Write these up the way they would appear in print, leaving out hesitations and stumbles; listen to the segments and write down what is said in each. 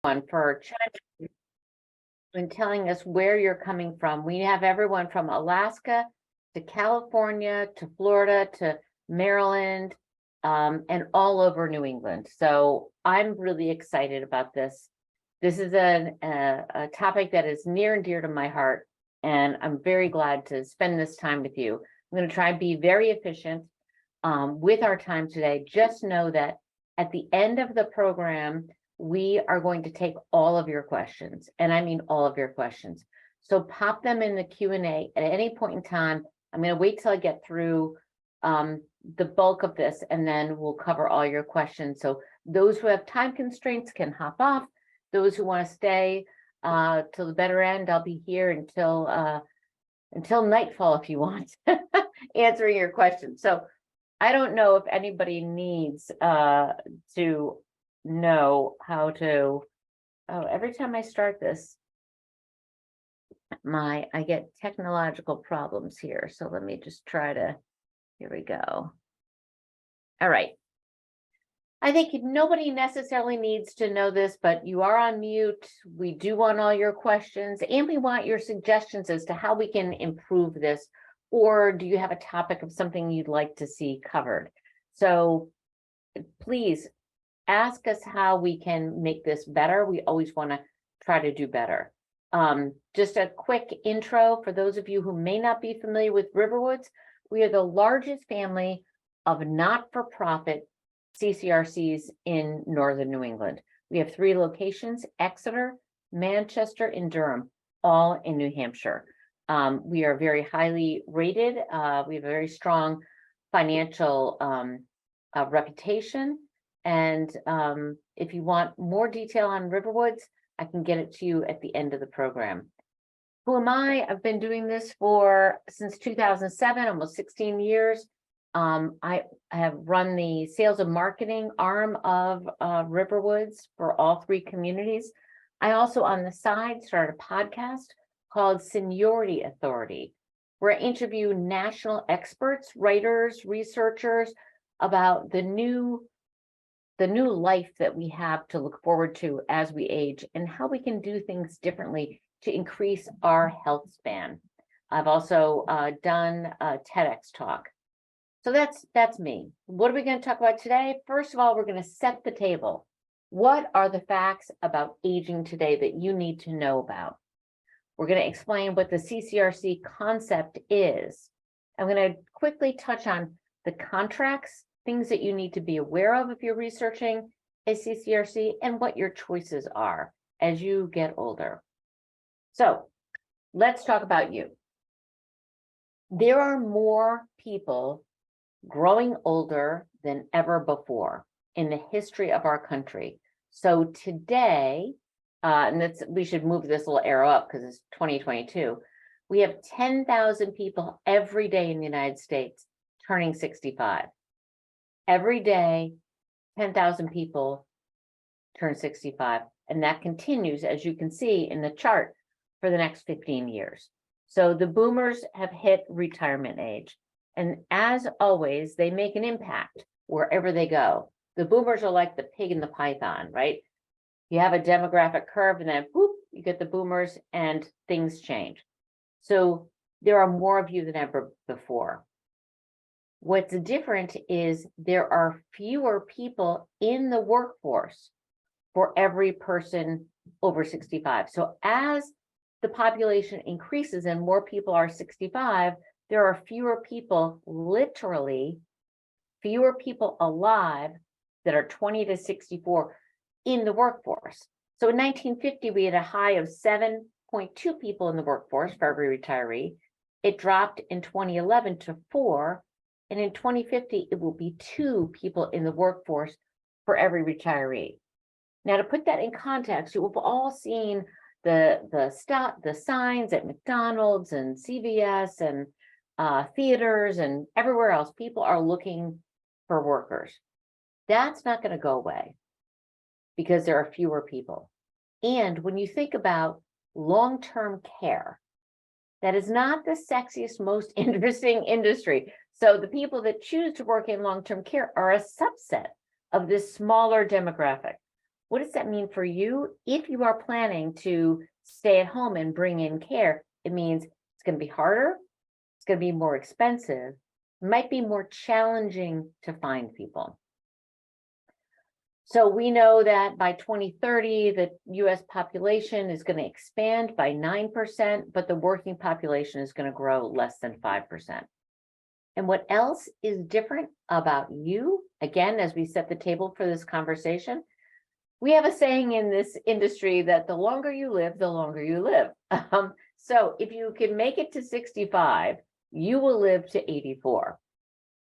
for chiming in and telling us where you're coming from. We have everyone from Alaska to California to Florida to Maryland and all over New England. So I'm really excited about this. This is a topic that is near and dear to my heart, and I'm very glad to spend this time with you. I'm going to try and be very efficient with our time today. Just know that at the end of the program, we are going to take all of your questions, and I mean all of your questions. So pop them in the Q&A at any point in time. I'm going to wait till I get through the bulk of this, and then we'll cover all your questions. So those who have time constraints can hop off. Those who want to stay till the better end, I'll be here until nightfall if you want, answering your questions. So I don't know if anybody needs to know how to. Oh, every time I start this, I get technological problems here. So let me just try to. Here we go. All right. I think nobody necessarily needs to know this, but you are on mute. We do want all your questions, and we want your suggestions as to how we can improve this, or do you have a topic of something you'd like to see covered? So please ask us how we can make this better. We always want to try to do better. Just a quick intro for those of you who may not be familiar with Riverwoods. We are the largest family of not-for-profit CCRCs in Northern New England. We have 3 locations: Exeter, Manchester, and Durham, all in New Hampshire. We are very highly rated. We have a very strong financial reputation. And if you want more detail on Riverwoods, I can get it to you at the end of the program. Who am I? I've been doing this since 2007, almost 16 years. I have run the sales and marketing arm of Riverwoods for all 3 communities. I also, on the side, started a podcast called Seniority Authority, where I interview national experts, writers, researchers about the new life that we have to look forward to as we age, and how we can do things differently to increase our health span. I've also done a TEDx talk. So that's me. What are we going to talk about today? First of all, we're going to set the table. What are the facts about aging today that you need to know about? We're going to explain what the CCRC concept is. I'm going to quickly touch on the contracts, things that you need to be aware of if you're researching a CCRC, and what your choices are as you get older. So let's talk about you. There are more people growing older than ever before in the history of our country. So today, and we should move this little arrow up because it's 2022, we have 10,000 people every day in the United States turning 65. Every day, 10,000 people turn 65, and that continues, as you can see in the chart, for the next 15 years. So the boomers have hit retirement age. And as always, they make an impact wherever they go. The boomers are like the pig in the python, right? You have a demographic curve, and then whoop, you get the boomers, and things change. So there are more of you than ever before. What's different is there are fewer people in the workforce for every person over 65. So as the population increases and more people are 65, there are fewer people, literally fewer people alive that are 20 to 64 in the workforce. So in 1950, we had a high of 7.2 people in the workforce for every retiree. It dropped in 2011 to 4, and in 2050, it will be 2 people in the workforce for every retiree. Now, to put that in context, you have all seen the signs at McDonald's and CVS and theaters and everywhere else. People are looking for workers. That's not going to go away because there are fewer people. And when you think about long-term care, that is not the sexiest, most interesting industry. So the people that choose to work in long-term care are a subset of this smaller demographic. What does that mean for you? If you are planning to stay at home and bring in care, it means it's going to be harder, it's going to be more expensive, might be more challenging to find people. So we know that by 2030, the US population is going to expand by 9%, but the working population is going to grow less than 5%. And what else is different about you? Again, as we set the table for this conversation, we have a saying in this industry that the longer you live, the longer you live. So if you can make it to 65, you will live to 84.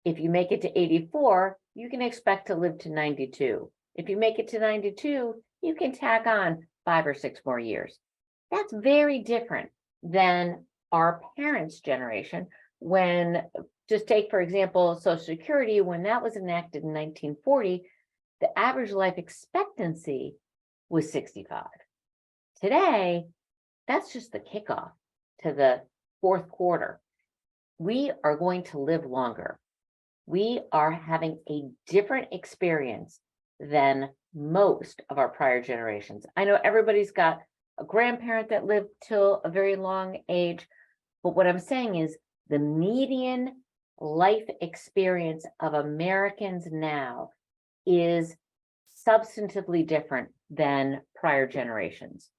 If you make it to 84, you can expect to live to 92. If you make it to 92, you can tack on 5 or 6 more years. That's very different than our parents' generation. When, just take, for example, Social Security, when that was enacted in 1940, the average life expectancy was 65. Today, that's just the kickoff to the fourth quarter. We are going to live longer. We are having a different experience than most of our prior generations. I know everybody's got a grandparent that lived till a very long age, but what I'm saying is the median life experience of Americans now is substantively different than prior generations.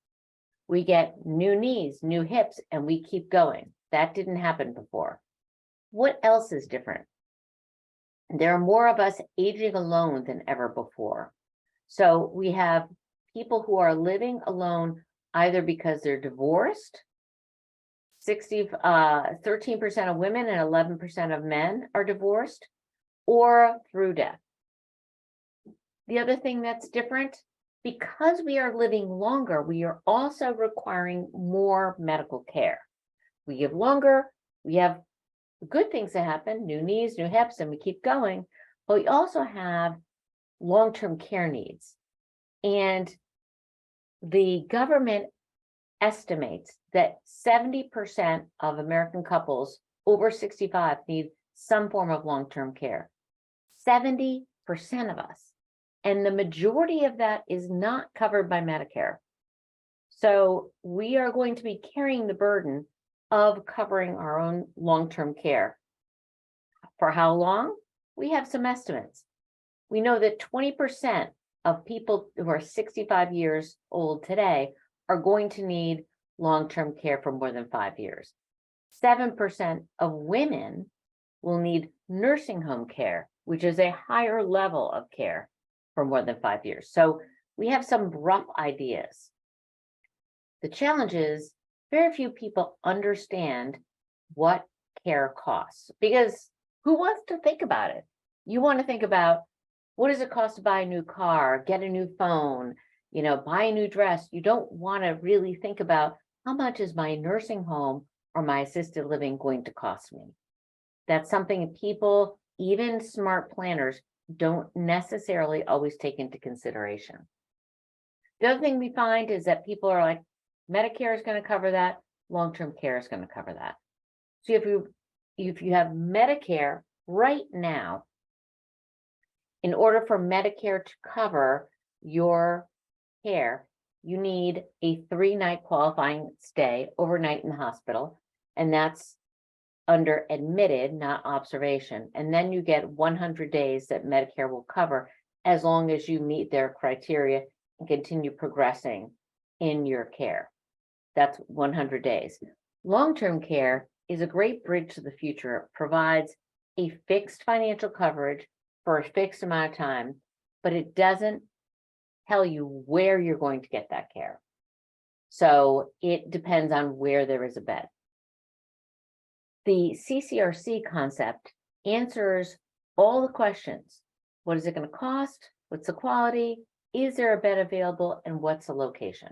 We get new knees, new hips, and we keep going. That didn't happen before. What else is different? There are more of us aging alone than ever before. So we have people who are living alone either because they're divorced, 13% of women and 11% of men are divorced, or through death. The other thing that's different, because we are living longer, we are also requiring more medical care. We live longer, we have good things that happen, new knees, new hips, and we keep going, but we also have long-term care needs. And the government estimates that 70% of American couples over 65 need some form of long-term care. 70% of us. And the majority of that is not covered by Medicare. So we are going to be carrying the burden of covering our own long-term care. For how long? We have some estimates. We know that 20% of people who are 65 years old today are going to need long-term care for more than 5 years. 7% of women will need nursing home care, which is a higher level of care for more than 5 years. So we have some rough ideas. The challenge is very few people understand what care costs, because who wants to think about it? You want to think about, what does it cost to buy a new car, get a new phone, buy a new dress? You don't want to really think about, how much is my nursing home or my assisted living going to cost me? That's something people, even smart planners, don't necessarily always take into consideration. The other thing we find is that people are like, Medicare is going to cover that, long-term care is going to cover that. So if you have Medicare right now, in order for Medicare to cover your care, you need a 3-night qualifying stay overnight in the hospital, and that's under admitted, not observation. And then you get 100 days that Medicare will cover as long as you meet their criteria and continue progressing in your care. That's 100 days. Long-term care is a great bridge to the future. It provides a fixed financial coverage for a fixed amount of time, but it doesn't tell you where you're going to get that care. So it depends on where there is a bed. The CCRC concept answers all the questions. What is it going to cost? What's the quality? Is there a bed available? And what's the location?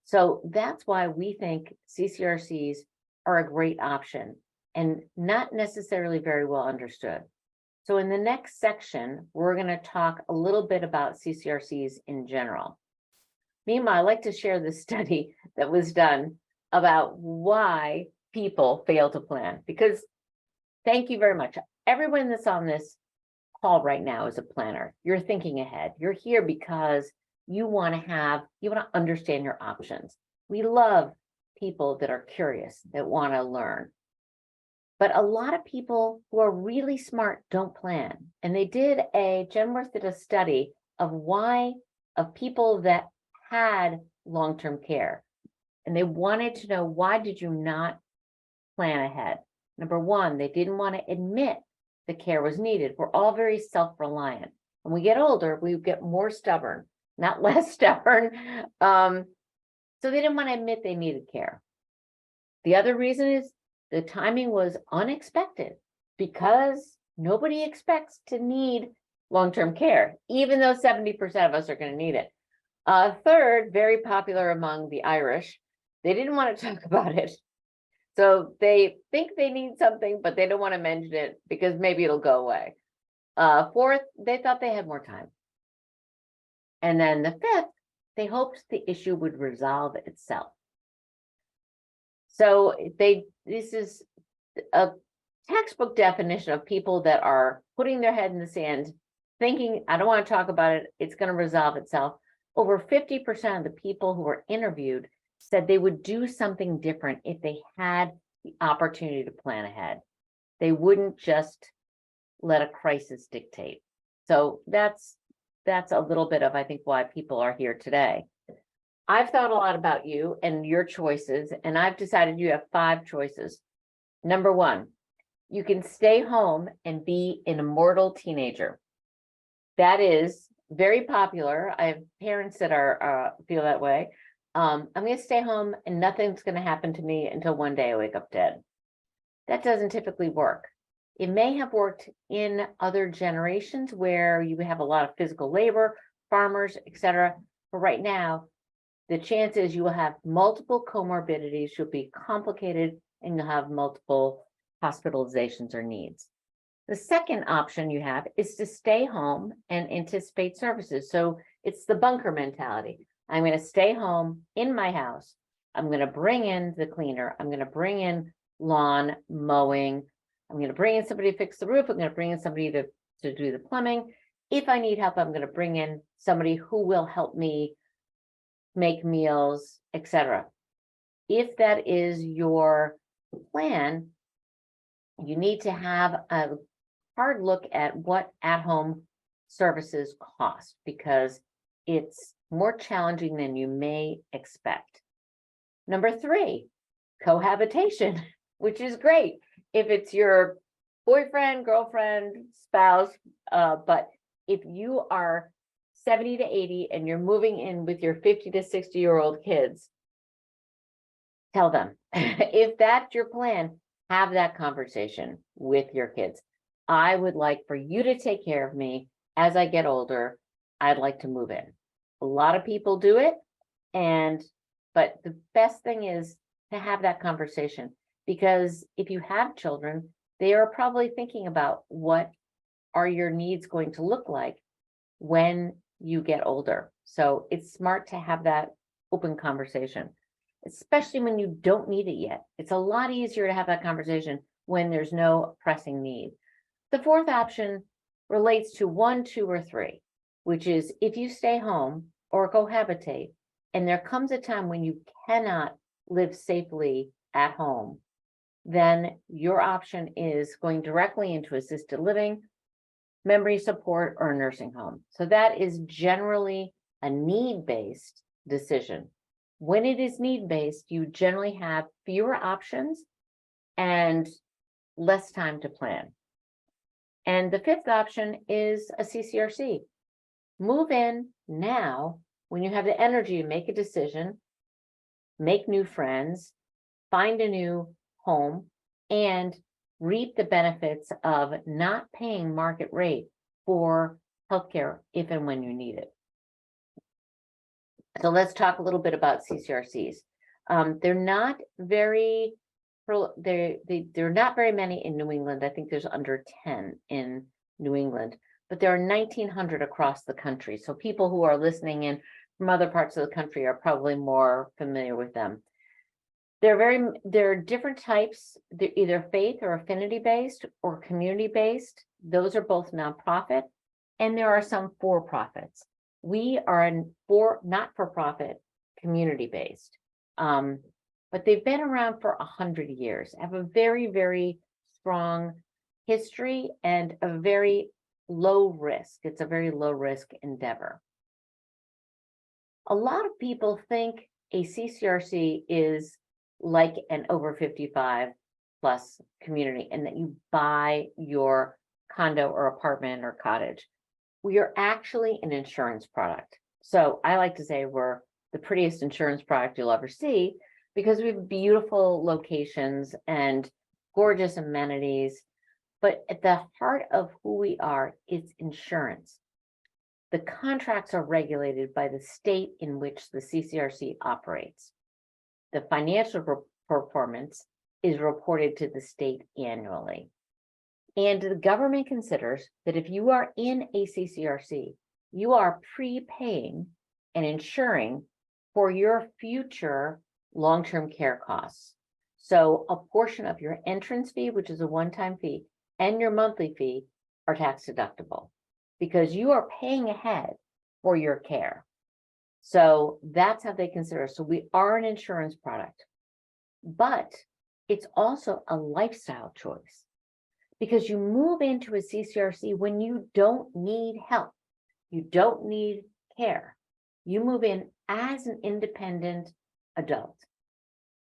So that's why we think CCRCs are a great option and not necessarily very well understood. So in the next section, we're going to talk a little bit about CCRCs in general. Meanwhile, I'd like to share the study that was done about why people fail to plan, because thank you very much. Everyone that's on this call right now is a planner. You're thinking ahead. You're here because you want to understand your options. We love people that are curious, that want to learn. But a lot of people who are really smart don't plan. And Genworth did a study of people that had long-term care. And they wanted to know, why did you not plan ahead? Number one, they didn't want to admit the care was needed. We're all very self-reliant. When we get older, we get more stubborn, not less stubborn. So they didn't want to admit they needed care. The other reason is the timing was unexpected, because nobody expects to need long-term care, even though 70% of us are going to need it. Third, very popular among the Irish, they didn't want to talk about it. So they think they need something, but they don't want to mention it because maybe it'll go away. Fourth, they thought they had more time. And then the fifth, they hoped the issue would resolve itself. So this is a textbook definition of people that are putting their head in the sand, thinking, I don't want to talk about it, it's going to resolve itself. Over 50% of the people who were interviewed said they would do something different if they had the opportunity to plan ahead. They wouldn't just let a crisis dictate. So that's a little bit of, I think, why people are here today. I've thought a lot about you and your choices, and I've decided you have 5 choices. Number 1, you can stay home and be an immortal teenager. That is very popular. I have parents that feel that way. I'm going to stay home and nothing's going to happen to me until one day I wake up dead. That doesn't typically work. It may have worked in other generations where you have a lot of physical labor, farmers, etc. But right now, the chance is you will have multiple comorbidities, you'll be complicated, and you'll have multiple hospitalizations or needs. The second option you have is to stay home and anticipate services. So it's the bunker mentality. I'm going to stay home in my house. I'm going to bring in the cleaner. I'm going to bring in lawn mowing. I'm going to bring in somebody to fix the roof. I'm going to bring in somebody to do the plumbing. If I need help, I'm going to bring in somebody who will help me make meals, etc. If that is your plan, you need to have a hard look at what at-home services cost, because it's more challenging than you may expect. Number 3, cohabitation, which is great if it's your boyfriend, girlfriend, spouse, but if you are 70 to 80 and you're moving in with your 50 to 60-year-old kids, tell them. If that's your plan, have that conversation with your kids. I would like for you to take care of me as I get older. I'd like to move in. A lot of people do it, but the best thing is to have that conversation, because if you have children, they are probably thinking about what are your needs going to look like when you get older. So it's smart to have that open conversation, especially when you don't need it yet. It's a lot easier to have that conversation when there's no pressing need. The fourth option relates to 1, 2, or 3, which is if you stay home or cohabitate, and there comes a time when you cannot live safely at home, then your option is going directly into assisted living, memory support, or a nursing home. So that is generally a need-based decision. When it is need-based, you generally have fewer options and less time to plan. And the fifth option is a CCRC. Move in now when you have the energy to make a decision, make new friends, find a new home, and reap the benefits of not paying market rate for healthcare if and when you need it. So let's talk a little bit about CCRCs. They're not very many in New England. I think there's under 10 in New England, but there are 1,900 across the country. So people who are listening in from other parts of the country are probably more familiar with them. There are different types. They're either faith or affinity based or community based. Those are both nonprofit, and there are some for-profits. We are not-for-profit, community-based. But they've been around for 100 years, have a very, very strong history and a very low risk. It's a very low risk endeavor. A lot of people think a CCRC is like an over 55 plus community and that you buy your condo or apartment or cottage. We are actually an insurance product. So I like to say we're the prettiest insurance product you'll ever see because we have beautiful locations and gorgeous amenities. But at the heart of who we are is insurance. The contracts are regulated by the state in which the CCRC operates. The financial performance is reported to the state annually. And the government considers that if you are in a CCRC, you are prepaying and insuring for your future long-term care costs. So a portion of your entrance fee, which is a one-time fee, and your monthly fee are tax deductible because you are paying ahead for your care. So that's how they consider. So we are an insurance product, but it's also a lifestyle choice because you move into a CCRC when you don't need help. You don't need care. You move in as an independent adult.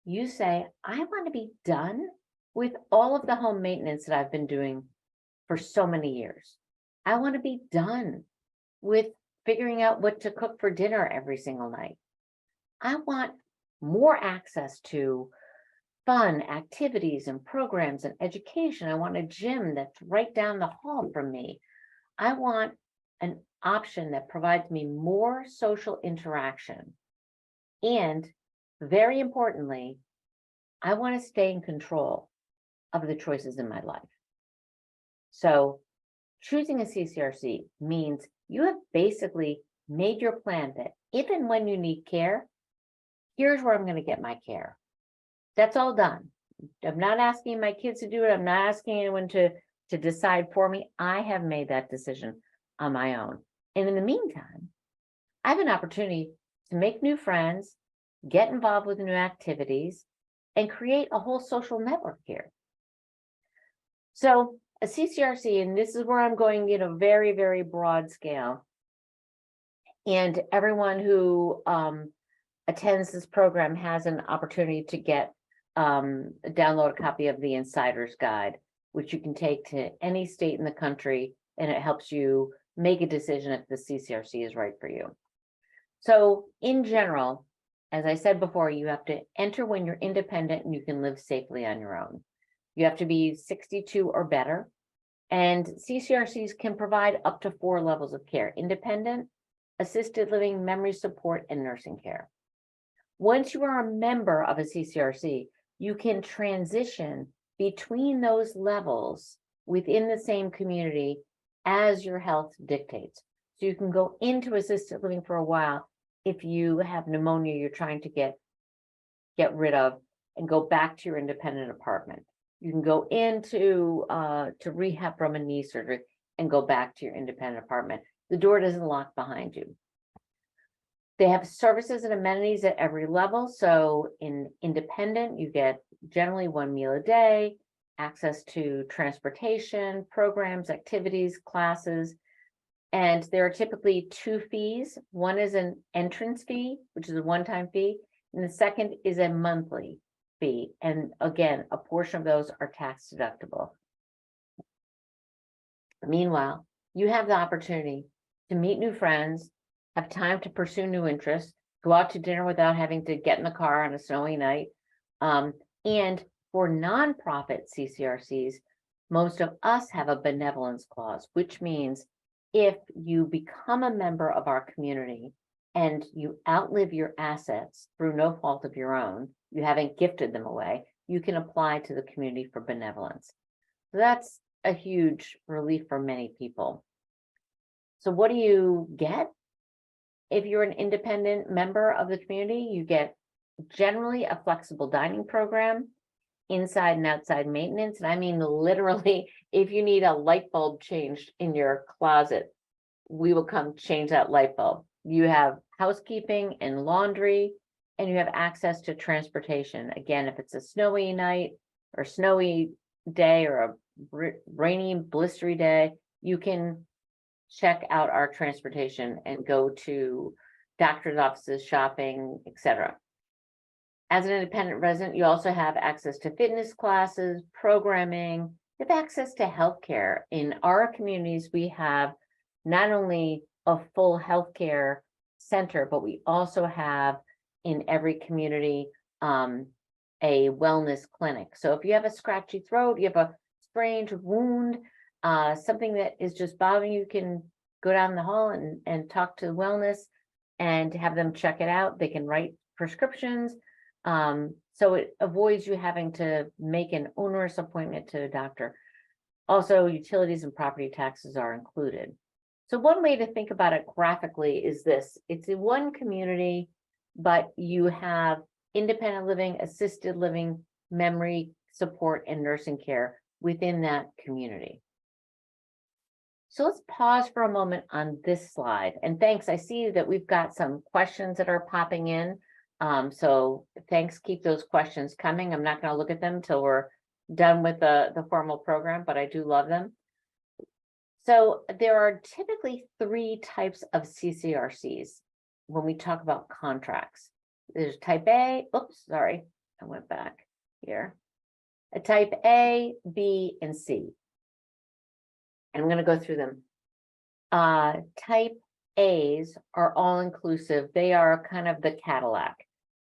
You say, I want to be done with all of the home maintenance that I've been doing for so many years. I want to be done with figuring out what to cook for dinner every single night. I want more access to fun activities and programs and education. I want a gym that's right down the hall from me. I want an option that provides me more social interaction. And very importantly, I want to stay in control of the choices in my life. So choosing a CCRC means you have basically made your plan that if and when you need care, here's where I'm going to get my care. That's all done. I'm not asking my kids to do it. I'm not asking anyone to decide for me. I have made that decision on my own. And in the meantime, I have an opportunity to make new friends, get involved with new activities, and create a whole social network here. So a CCRC, and this is where I'm going in a very, very broad scale. And everyone who attends this program has an opportunity to get download a copy of the Insider's Guide, which you can take to any state in the country, and it helps you make a decision if the CCRC is right for you. So in general, as I said before, you have to enter when you're independent and you can live safely on your own. You have to be 62 or better, and CCRCs can provide up to 4 levels of care: independent, assisted living, memory support, and nursing care. Once you are a member of a CCRC, you can transition between those levels within the same community as your health dictates. So you can go into assisted living for a while if you have pneumonia you're trying to get rid of, and go back to your independent apartment. You can go into to rehab from a knee surgery and go back to your independent apartment. The door doesn't lock behind you. They have services and amenities at every level. So in independent, you get generally 1 meal a day, access to transportation, programs, activities, classes. And there are typically 2 fees. One is an entrance fee, which is a one-time fee, and the second is a monthly fee. And again, a portion of those are tax deductible. Meanwhile, you have the opportunity to meet new friends, have time to pursue new interests, go out to dinner without having to get in the car on a snowy night. And for nonprofit CCRCs, most of us have a benevolence clause, which means if you become a member of our community and you outlive your assets through no fault of your own, you haven't gifted them away, you can apply to the community for benevolence. So that's a huge relief for many people. So what do you get? If you're an independent member of the community, you get generally a flexible dining program, inside and outside maintenance. And I mean, literally, if you need a light bulb changed in your closet, we will come change that light bulb. You have housekeeping and laundry, and you have access to transportation. Again, if it's a snowy night or snowy day or a rainy, blistery day, you can check out our transportation and go to doctor's offices, shopping, etc. As an independent resident, you also have access to fitness classes, programming, you have access to healthcare. In our communities, we have not only a full healthcare center, but we also have in every community a wellness clinic. So if you have a scratchy throat, you have a strange wound, something that is just bothering you, you can go down the hall and talk to wellness and have them check it out. They can write prescriptions. So it avoids you having to make an onerous appointment to a doctor. Also, utilities and property taxes are included. So one way to think about it graphically is this. It's in one community, but you have independent living, assisted living, memory support, and nursing care within that community. So let's pause for a moment on this slide. And thanks, I see that we've got some questions that are popping in. So thanks, keep those questions coming. I'm not going to look at them until we're done with the formal program, but I do love them. So there are typically 3 types of CCRCs when we talk about contracts. There's type A, oops, sorry, I went back here. A type A, B, and C. And I'm going to go through them. Type A's are all inclusive. They are kind of the Cadillac.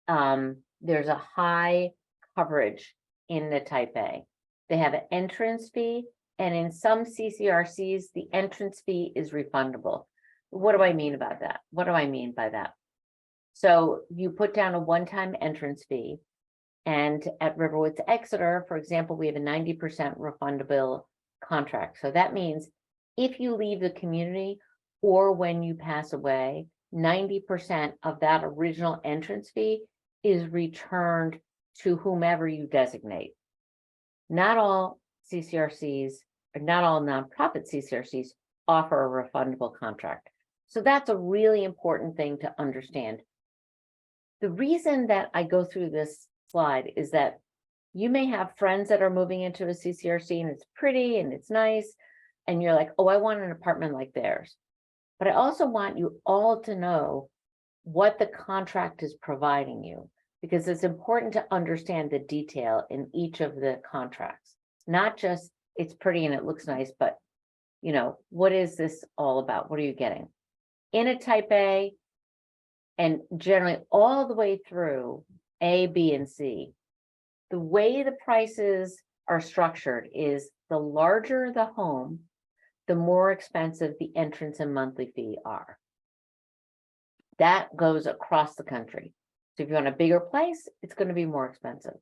There's a high coverage in the type A. They have an entrance fee, and in some CCRCs, the entrance fee is refundable. What do I mean about that? What do I mean by that? So you put down a one-time entrance fee, and at Riverwoods Exeter, for example, we have a 90% refundable contract. So that means if you leave the community or when you pass away, 90% of that original entrance fee is returned to whomever you designate. Not all CCRCs, or not all nonprofit CCRCs offer a refundable contract. So that's a really important thing to understand. The reason that I go through this slide is that you may have friends that are moving into a CCRC and it's pretty and it's nice, and you're like, oh, I want an apartment like theirs. But I also want you all to know what the contract is providing you, because it's important to understand the detail in each of the contracts, not just it's pretty and it looks nice, but you know, what is this all about? What are you getting? In a type A, and generally all the way through A, B, and C, the way the prices are structured is the larger the home, the more expensive the entrance and monthly fee are. That goes across the country. So if you want a bigger place, it's going to be more expensive.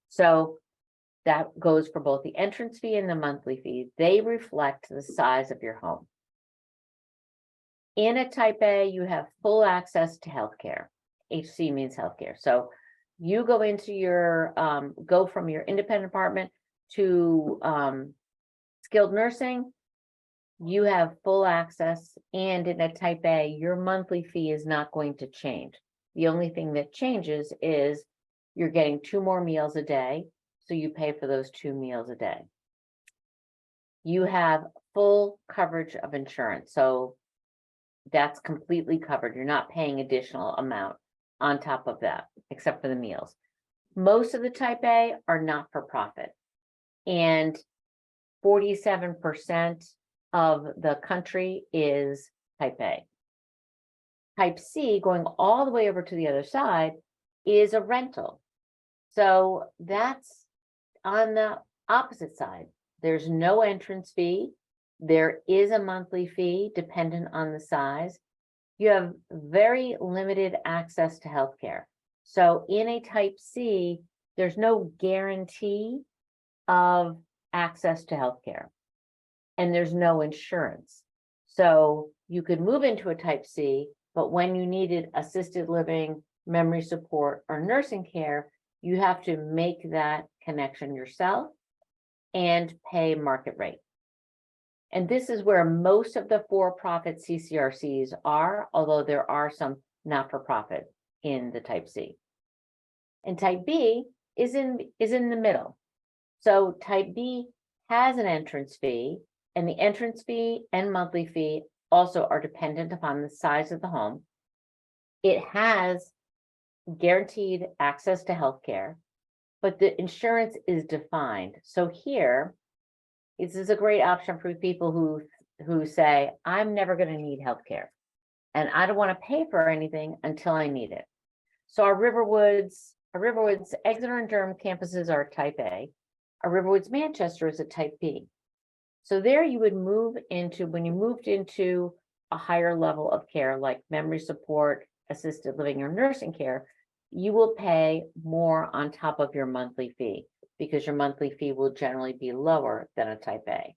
So that goes for both the entrance fee and the monthly fee. They reflect the size of your home. In a type A, you have full access to healthcare. HC means healthcare. So you go into your, go from your independent apartment to skilled nursing, you have full access. And in a type A, your monthly fee is not going to change. The only thing that changes is you're getting 2 more meals a day. So you pay for those 2 meals a day. You have full coverage of insurance. So that's completely covered. You're not paying additional amount on top of that, except for the meals. Most of the type A are not for profit. And 47% of the country is type A. Type C, going all the way over to the other side, is a rental. So that's on the opposite side. There's no entrance fee. There is a monthly fee dependent on the size. You have very limited access to healthcare. So in a type C, there's no guarantee of access to healthcare, and there's no insurance. So you could move into a type C, but when you needed assisted living, memory support, or nursing care, you have to make that connection yourself and pay market rate. And this is where most of the for-profit CCRCs are, although there are some not-for-profit in the type C. And type B is in the middle. So type B has an entrance fee, and the entrance fee and monthly fee also are dependent upon the size of the home. It has guaranteed access to healthcare, but the insurance is defined. So here, this is a great option for people who say, I'm never going to need healthcare, and I don't want to pay for anything until I need it. So our Riverwoods, Exeter and Durham campuses are type A. Our Riverwoods Manchester is a type B. So there you would move into, when you moved into a higher level of care, like memory support, assisted living, or nursing care, you will pay more on top of your monthly fee, because your monthly fee will generally be lower than a type A.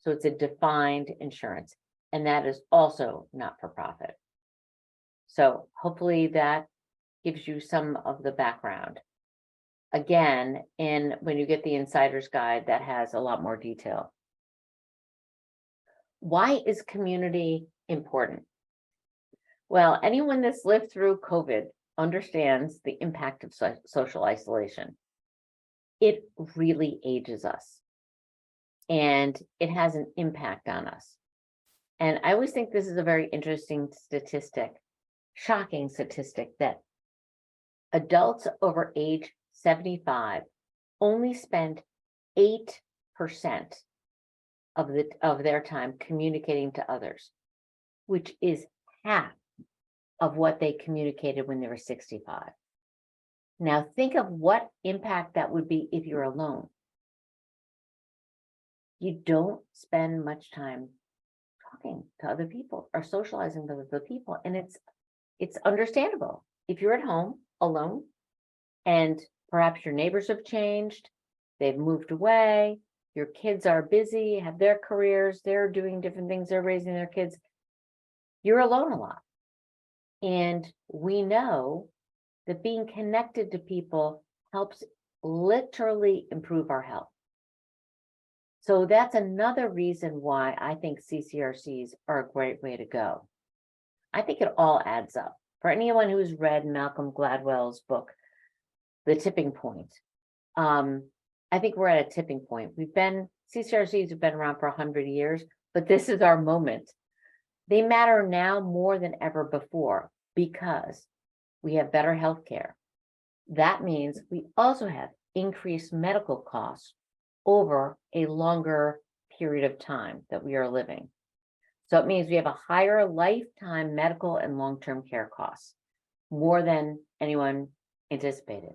So it's a defined insurance, and that is also not for profit. So hopefully that gives you some of the background. Again, when you get the insider's guide, that has a lot more detail. Why is community important? Well, anyone that's lived through COVID understands the impact of social isolation. It really ages us, and it has an impact on us. And I always think this is a very interesting statistic, shocking statistic, that adults over age 75 only spend 8% of their time communicating to others, which is half of what they communicated when they were 65. Now think of what impact that would be if you're alone. You don't spend much time talking to other people or socializing with other people, and it's understandable. If you're at home alone and perhaps your neighbors have changed, they've moved away, your kids are busy, have their careers, they're doing different things, they're raising their kids, you're alone a lot. And we know that being connected to people helps literally improve our health. So that's another reason why I think CCRCs are a great way to go. I think it all adds up. For anyone who's read Malcolm Gladwell's book, The Tipping Point, I think we're at a tipping point. CCRCs have been around for 100 years, but this is our moment. They matter now more than ever before because we have better health care. That means we also have increased medical costs over a longer period of time that we are living. So it means we have a higher lifetime medical and long-term care costs, more than anyone anticipated.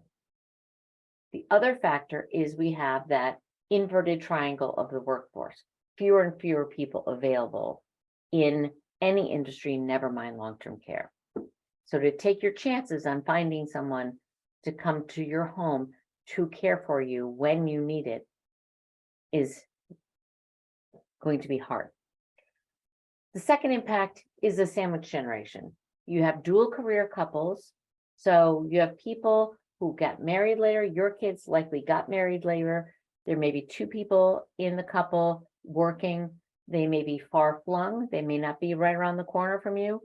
The other factor is we have that inverted triangle of the workforce, fewer and fewer people available in any industry, never mind long-term care. So to take your chances on finding someone to come to your home to care for you when you need it is going to be hard. The second impact is the sandwich generation. You have dual career couples. So you have people who got married later. Your kids likely got married later. There may be two people in the couple working. They may be far flung. They may not be right around the corner from you.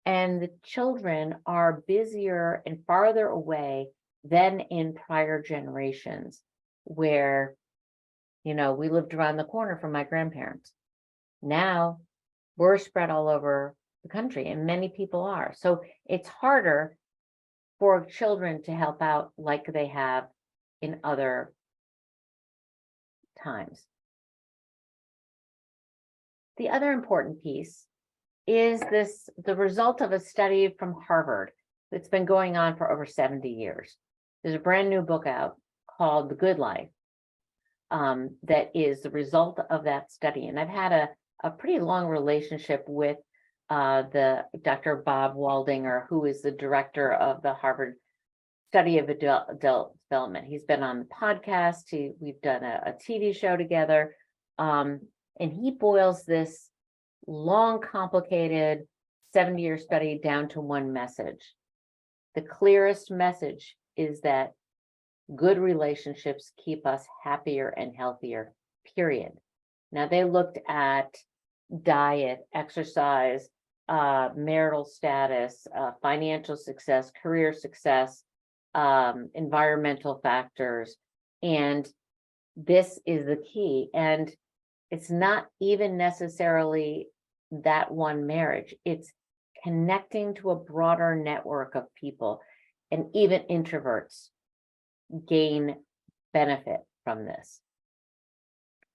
And the children are busier and farther away than in prior generations where, we lived around the corner from my grandparents. Now we're spread all over the country, and many people are. So it's harder for children to help out like they have in other times. The other important piece is the result of a study from Harvard that's been going on for over 70 years. There's a brand new book out called The Good Life that is the result of that study. And I've had a pretty long relationship with the Dr. Bob Waldinger, who is the director of the Harvard Study of Adult Development. He's been on the podcast. We've done a TV show together. And he boils this long, complicated 70-year study down to one message. The clearest message is that good relationships keep us happier and healthier, period. Now they looked at diet, exercise, marital status, financial success, career success, environmental factors, and this is the key. And it's not even necessarily that one marriage, it's connecting to a broader network of people, and even introverts gain benefit from this.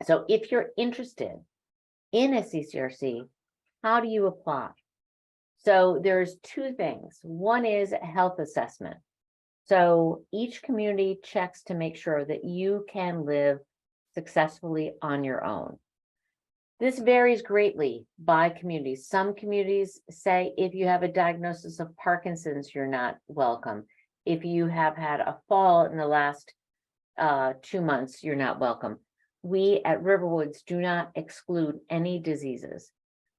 So if you're interested in a CCRC, how do you apply? So there's two things. One is a health assessment. So each community checks to make sure that you can live successfully on your own. This varies greatly by communities. Some communities say if you have a diagnosis of Parkinson's, you're not welcome. If you have had a fall in the last 2 months, you're not welcome. We at Riverwoods do not exclude any diseases.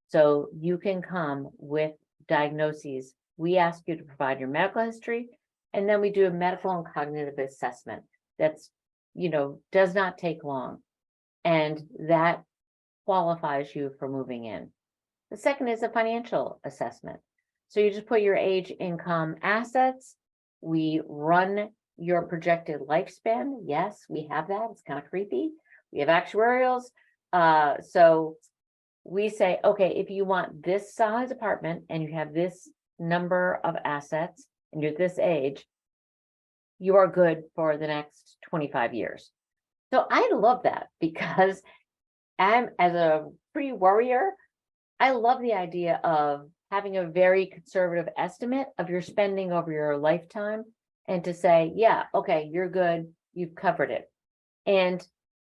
So you can come with diagnoses. We ask you to provide your medical history, and then we do a medical and cognitive assessment. That's, does not take long. And that qualifies you for moving in. The second is a financial assessment. So you just put your age, income, assets. We run your projected lifespan. Yes, we have that. It's kind of creepy. We have actuarials. So we say, okay, if you want this size apartment and you have this number of assets and you're this age, you are good for the next 25 years. So I love that because I'm, as a pre-worrier, I love the idea of having a very conservative estimate of your spending over your lifetime, and to say, yeah, okay, you're good, you've covered it. And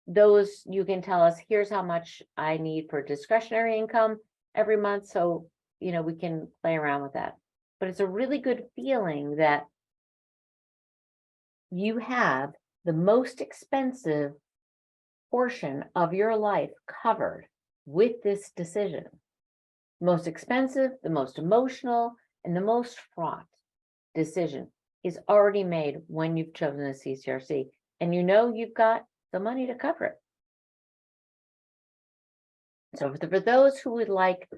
those, you can tell us, here's how much I need for discretionary income every month. So, we can play around with that. But it's a really good feeling that you have the most expensive portion of your life covered with this decision. Most expensive, the most emotional, and the most fraught decision is already made when you've chosen a CCRC, and you've got the money to cover it. So for those who would like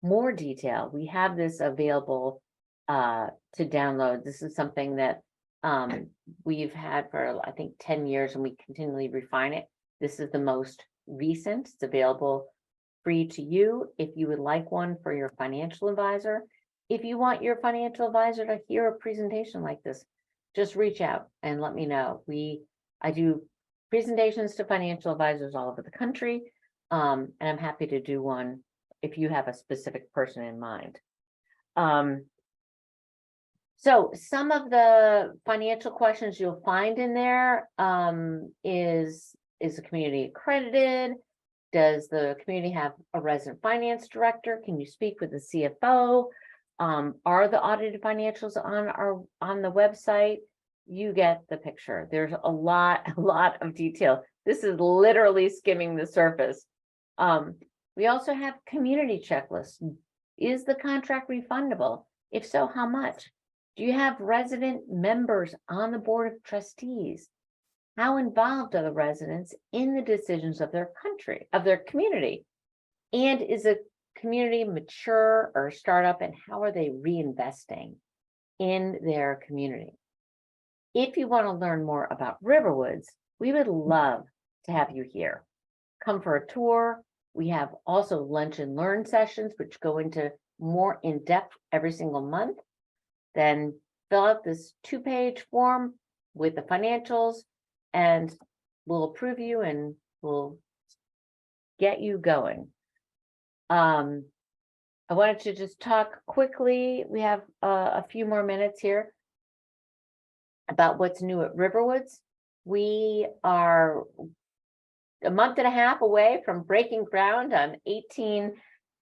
more detail, we have this available to download. This is something that we've had for, I think, 10 years, and we continually refine it. This is the most recent. It's available free to you if you would like one for your financial advisor. If you want your financial advisor to hear a presentation like this, just reach out and let me know. I do presentations to financial advisors all over the country, and I'm happy to do one if you have a specific person in mind. So some of the financial questions you'll find in there is the community accredited? Does the community have a resident finance director? Can you speak with the CFO? Are the audited financials on the website? You get the picture. There's a lot of detail. This is literally skimming the surface. We also have community checklists. Is the contract refundable? If so, how much? Do you have resident members on the board of trustees? How involved are the residents in the decisions of their community? And is a community mature or startup, and how are they reinvesting in their community? If you want to learn more about Riverwoods, we would love to have you here. Come for a tour. We have also lunch and learn sessions, which go into more in depth every single month. Then fill out this 2-page form with the financials, and we'll approve you and we'll get you going. I wanted to just talk quickly. We have a few more minutes here about what's new at Riverwoods. We are a month and a half away from breaking ground on 18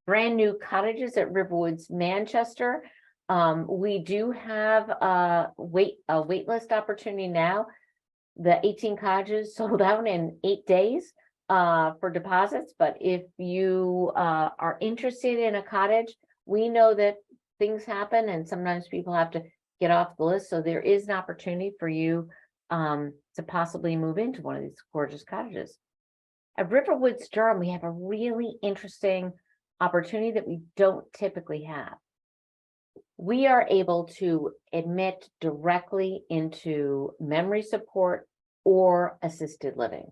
brand new cottages at Riverwoods Manchester. We do have a wait list opportunity now. The 18 cottages sold out in 8 days for deposits. But if you are interested in a cottage, we know that things happen and sometimes people have to get off the list. So there is an opportunity for you to possibly move into one of these gorgeous cottages. At Riverwoods Durham, we have a really interesting opportunity that we don't typically have. We are able to admit directly into memory support or assisted living,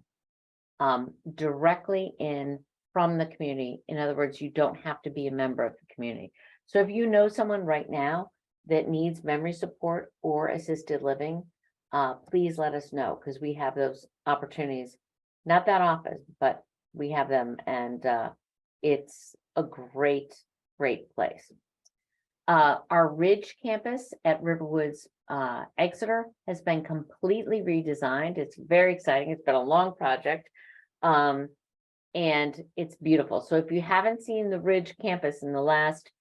directly in from the community. In other words, you don't have to be a member of the community. So if you know someone right now that needs memory support or assisted living, please let us know, because we have those opportunities, not that often, but we have them, and it's a great place. Our Ridge campus at Riverwoods Exeter has been completely redesigned. It's very exciting. It's been a long project, and it's beautiful. So if you haven't seen the Ridge campus in the last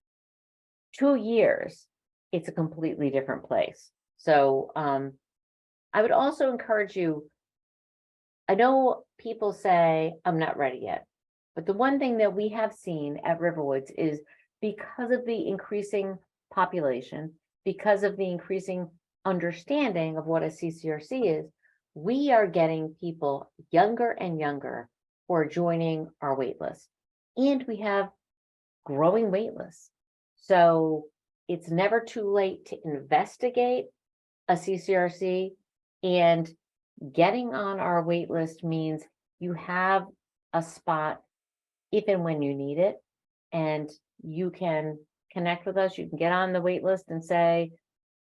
2 years, it's a completely different place. So I would also encourage you, I know people say, I'm not ready yet, but the one thing that we have seen at Riverwoods is, because of the increasing population, because of the increasing understanding of what a CCRC is, we are getting people younger and younger who are joining our wait list. And we have growing wait lists. So it's never too late to investigate a CCRC, and getting on our wait list means you have a spot if and when you need it, and you can connect with us. You can get on the wait list and say,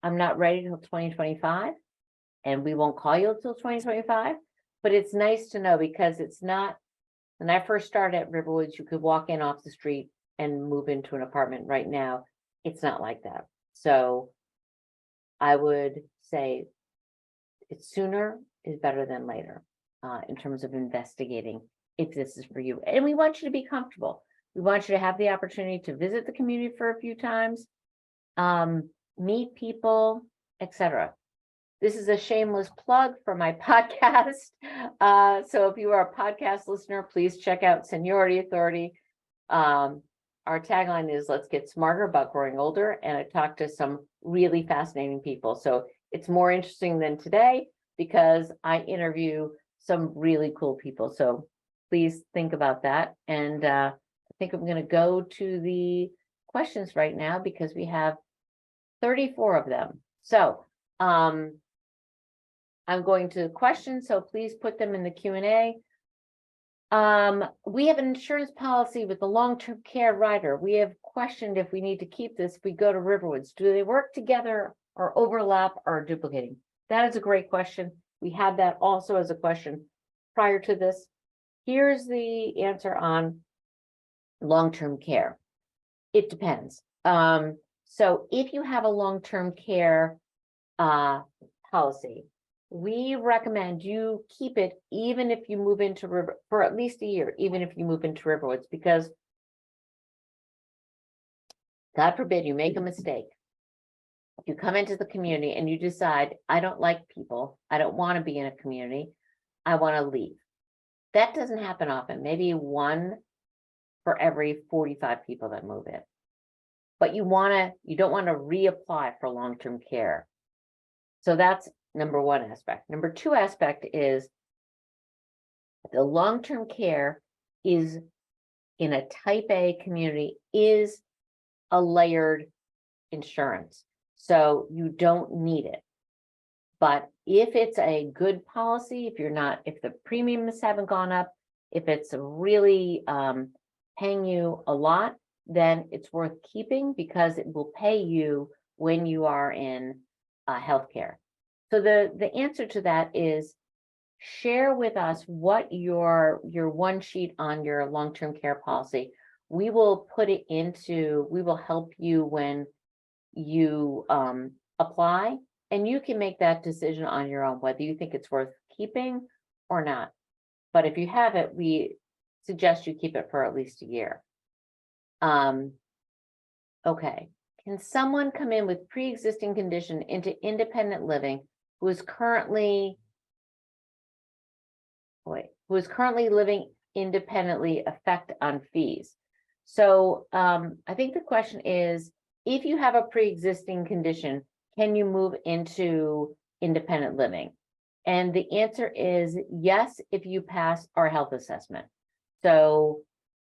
I'm not ready till 2025, and we won't call you until 2025. But it's nice to know, because it's not, when I first started at Riverwoods, you could walk in off the street and move into an apartment. Right now, it's not like that. So I would say it's sooner is better than later, in terms of investigating if this is for you. And we want you to be comfortable. We want you to have the opportunity to visit the community for a few times, meet people, etc. This is a shameless plug for my podcast. So if you are a podcast listener, please check out Seniority Authority. Our tagline is, let's get smarter about growing older. And I talked to some really fascinating people. So it's more interesting than today, because I interview some really cool people. So please think about that. And I think I'm going to go to the questions right now, because we have 34 of them. So I'm going to questions, so please put them in the Q&A. We have an insurance policy with the long-term care rider. We have questioned if we need to keep this if we go to Riverwoods. Do they work together, or overlap, or duplicating? That is a great question. We had that also as a question prior to this. Here's the answer on long-term care. It depends. So if you have a long-term care policy, we recommend you keep it even if you move into River for at least a year, even if you move into Riverwoods, because God forbid you make a mistake. You come into the community and you decide, I don't like people, I don't want to be in a community, I want to leave. That doesn't happen often, maybe one for every 45 people that move in. But you don't want to reapply for long-term care. So that's number one aspect. Number two aspect is the long-term care is in a type A community is a layered insurance. So you don't need it. But if it's a good policy, if the premiums haven't gone up, if it's really paying you a lot, then it's worth keeping, because it will pay you when you are in healthcare. So the answer to that is, share with us what your one sheet on your long-term care policy. We will put it into, we will help you when you apply, and you can make that decision on your own, whether you think it's worth keeping or not. But if you have it, we suggest you keep it for at least a year. Okay. Can someone come in with pre-existing condition into independent living who is currently living independently affect on fees? So I think the question is, if you have a pre-existing condition, can you move into independent living? And the answer is yes, if you pass our health assessment. So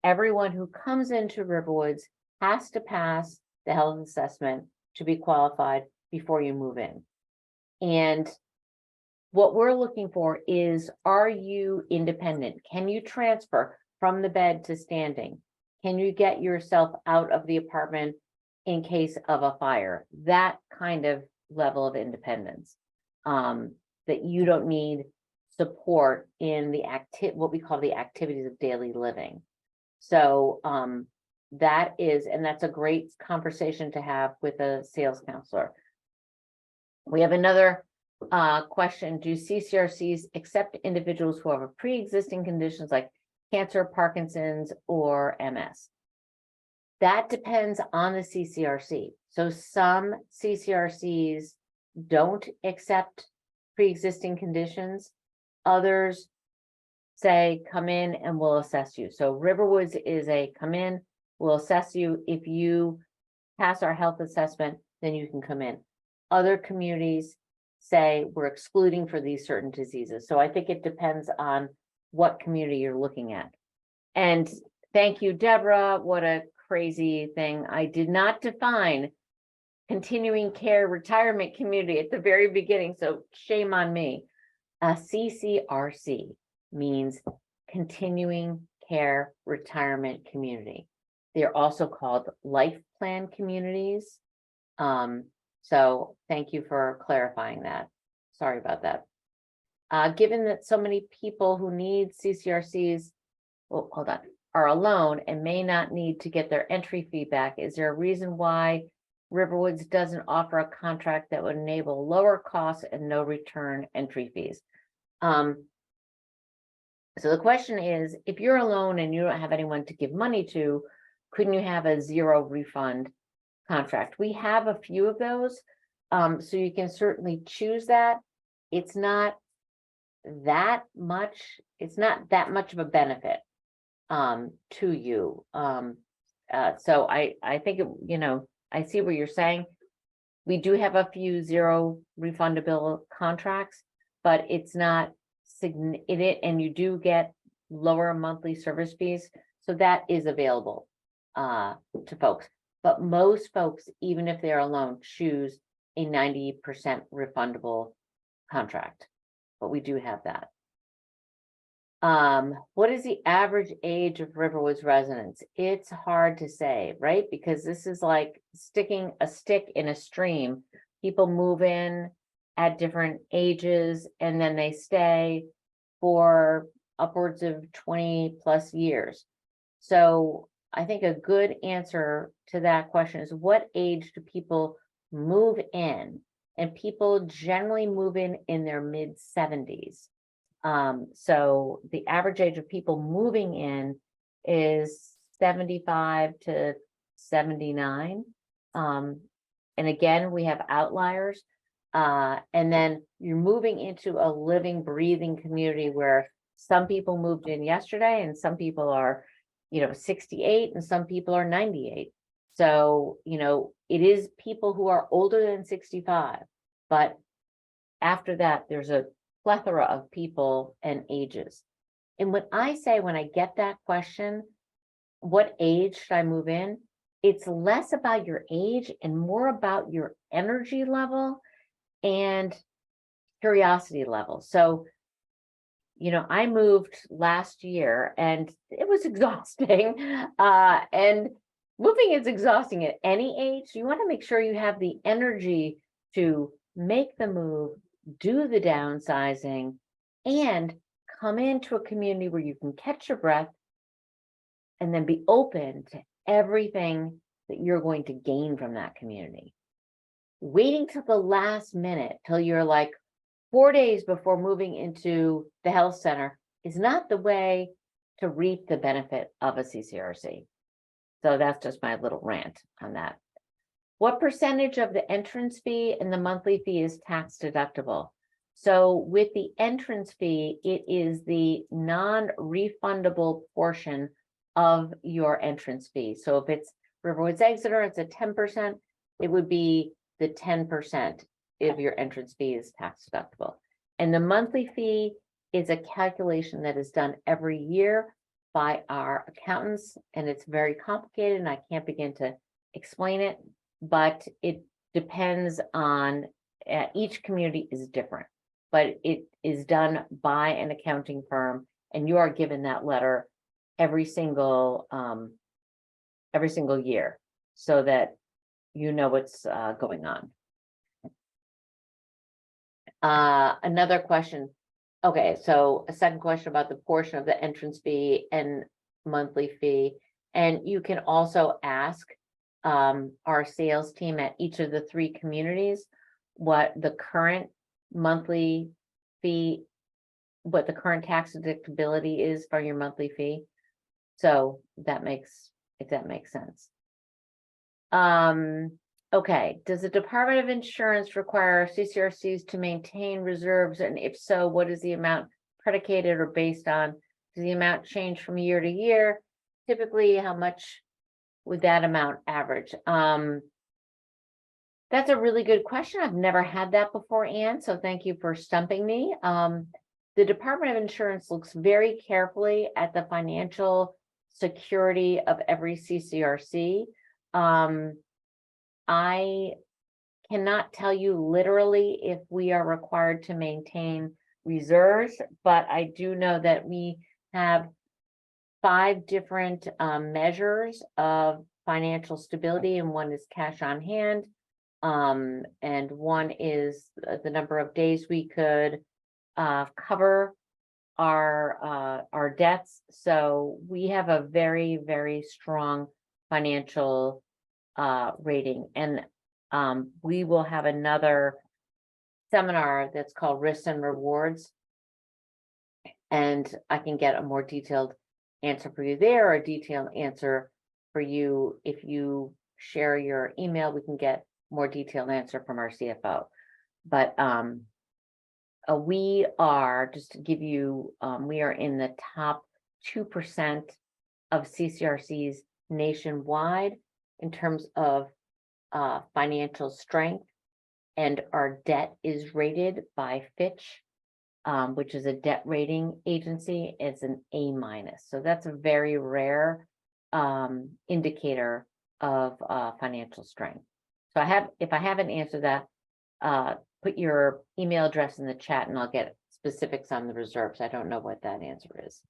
everyone who comes into Riverwoods has to pass the health assessment to be qualified before you move in. And what we're looking for is, are you independent? Can you transfer from the bed to standing? Can you get yourself out of the apartment in case of a fire? That kind of level of independence, that you don't need support in the what we call the activities of daily living. So that is, and that's a great conversation to have with a sales counselor. We have another question. Do CCRCs accept individuals who have pre-existing conditions like cancer, Parkinson's, or MS? That depends on the CCRC. So some CCRCs don't accept pre-existing conditions. Others say, come in and we'll assess you. So Riverwoods is a come in, we'll assess you. If you pass our health assessment, then you can come in. Other communities say we're excluding for these certain diseases. So I think it depends on what community you're looking at. And thank you, Deborah. What a crazy thing. I did not define continuing care retirement community at the very beginning, so shame on me. A CCRC means continuing care retirement community. They're also called life plan communities. So thank you for clarifying that. Sorry about that. Given that so many people who need CCRCs, well, hold on, are alone and may not need to get their entry fee back, is there a reason why Riverwoods doesn't offer a contract that would enable lower costs and no return entry fees? So the question is, if you're alone and you don't have anyone to give money to, couldn't you have a zero refund contract? We have a few of those, so you can certainly choose that. It's not that much. It's not that much of a benefit to you. So I think I see what you're saying. We do have a few zero refundable contracts, but it's not significant, and you do get lower monthly service fees. So that is available to folks. But most folks, even if they're alone, choose a 90% refundable contract. But we do have that. What is the average age of Riverwoods residents? It's hard to say, right? Because this is like sticking a stick in a stream. People move in at different ages and then they stay for upwards of 20 plus years. So I think a good answer to that question is, what age do people move in? And people generally move in their mid 70s. So the average age of people moving in is 75 to 79. And again, we have outliers. And then you're moving into a living, breathing community where some people moved in yesterday and some people are, 68 and some people are 98. So, it is people who are older than 65, but after that, there's a plethora of people and ages. And when I get that question, what age should I move in? It's less about your age and more about your energy level and curiosity level. So, I moved last year and it was exhausting. And moving is exhausting at any age. So you want to make sure you have the energy to make the move, do the downsizing, and come into a community where you can catch your breath and then be open to everything that you're going to gain from that community. Waiting till the last minute, till you're like 4 days before moving into the health center, is not the way to reap the benefit of a CCRC. So that's just my little rant on that. What percentage of the entrance fee and the monthly fee is tax deductible? So with the entrance fee, it is the non-refundable portion of your entrance fee. So if it's Riverwoods Exeter, it's a 10%, it would be the 10% of your entrance fee is tax deductible. And the monthly fee is a calculation that is done every year by our accountants, and it's very complicated and I can't begin to explain it, but it depends on, each community is different, but it is done by an accounting firm, and you are given that letter every single year so that you know what's going on. Another question. Okay, so a second question about the portion of the entrance fee and monthly fee. And you can also ask our sales team at each of the 3 communities what the current monthly fee, what the current tax deductibility is for your monthly fee. So that makes, if that makes sense. Okay, does the Department of Insurance require CCRCs to maintain reserves? And if so, what is the amount predicated or based on? Does the amount change from year to year? Typically, how much would that amount average? That's a really good question. I've never had that before, Anne, so thank you for stumping me. The Department of Insurance looks very carefully at the financial security of every CCRC. I cannot tell you literally if we are required to maintain reserves, but I do know that we have 5 different measures of financial stability, and one is cash on hand, and one is the number of days we could cover our debts. So we have a very, very strong financial rating, and we will have another seminar that's called Risks and Rewards, and I can get a more detailed answer for you there, or a detailed answer for you if you share your email. We can get more detailed answer from our CFO. But we are, just to give you, we are in the top 2% of CCRCs nationwide in terms of financial strength, and our debt is rated by Fitch, which is a debt rating agency. It's an A-. So that's a very rare indicator of financial strength. So if I haven't answered that, put your email address in the chat and I'll get specifics on the reserves. I don't know what that answer is.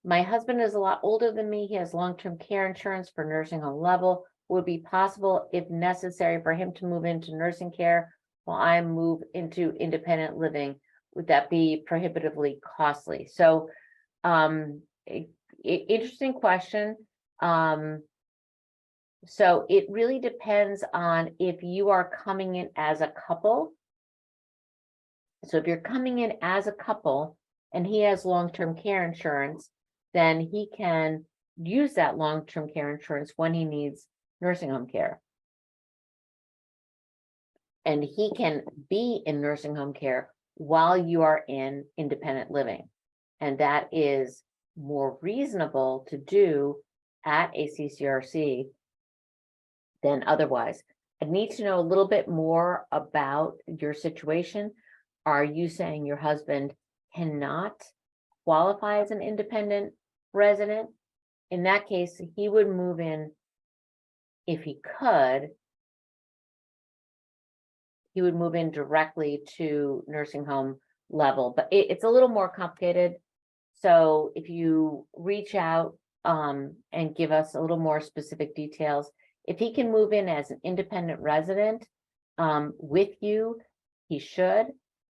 My husband is a lot older than me. He has long-term care insurance for nursing home level. Would it be possible, if necessary, for him to move into nursing care while I move into independent living? Would that be prohibitively costly? So, interesting question. So it really depends on if you are coming in as a couple. So if you're coming in as a couple and he has long-term care insurance, then he can use that long-term care insurance when he needs nursing home care. And he can be in nursing home care while you are in independent living. And that is more reasonable to do at a CCRC than otherwise. I need to know a little bit more about your situation. Are you saying your husband cannot qualify as an independent resident? In that case, he would move in, if he could, he would move in directly to nursing home level, but it's a little more complicated. So if you reach out and give us a little more specific details, if he can move in as an independent resident with you, he should.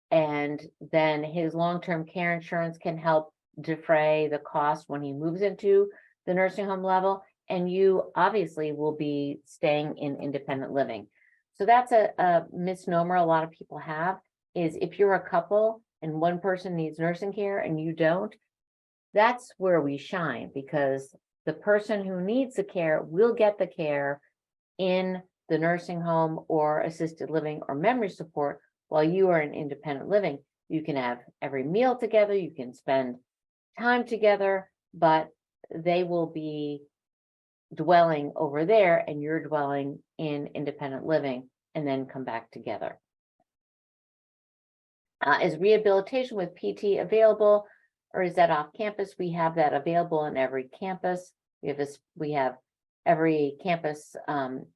And then his long-term care insurance can help defray the cost when he moves into the nursing home level. And you obviously will be staying in independent living. So that's a misnomer a lot of people have, is if you're a couple and one person needs nursing care and you don't, that's where we shine, because the person who needs the care will get the care in the nursing home or assisted living or memory support while you are in independent living. You can have every meal together, you can spend time together, but they will be dwelling over there and you're dwelling in independent living, and then come back together. Is rehabilitation with PT available, or is that off campus? We have that available on every campus. We have every campus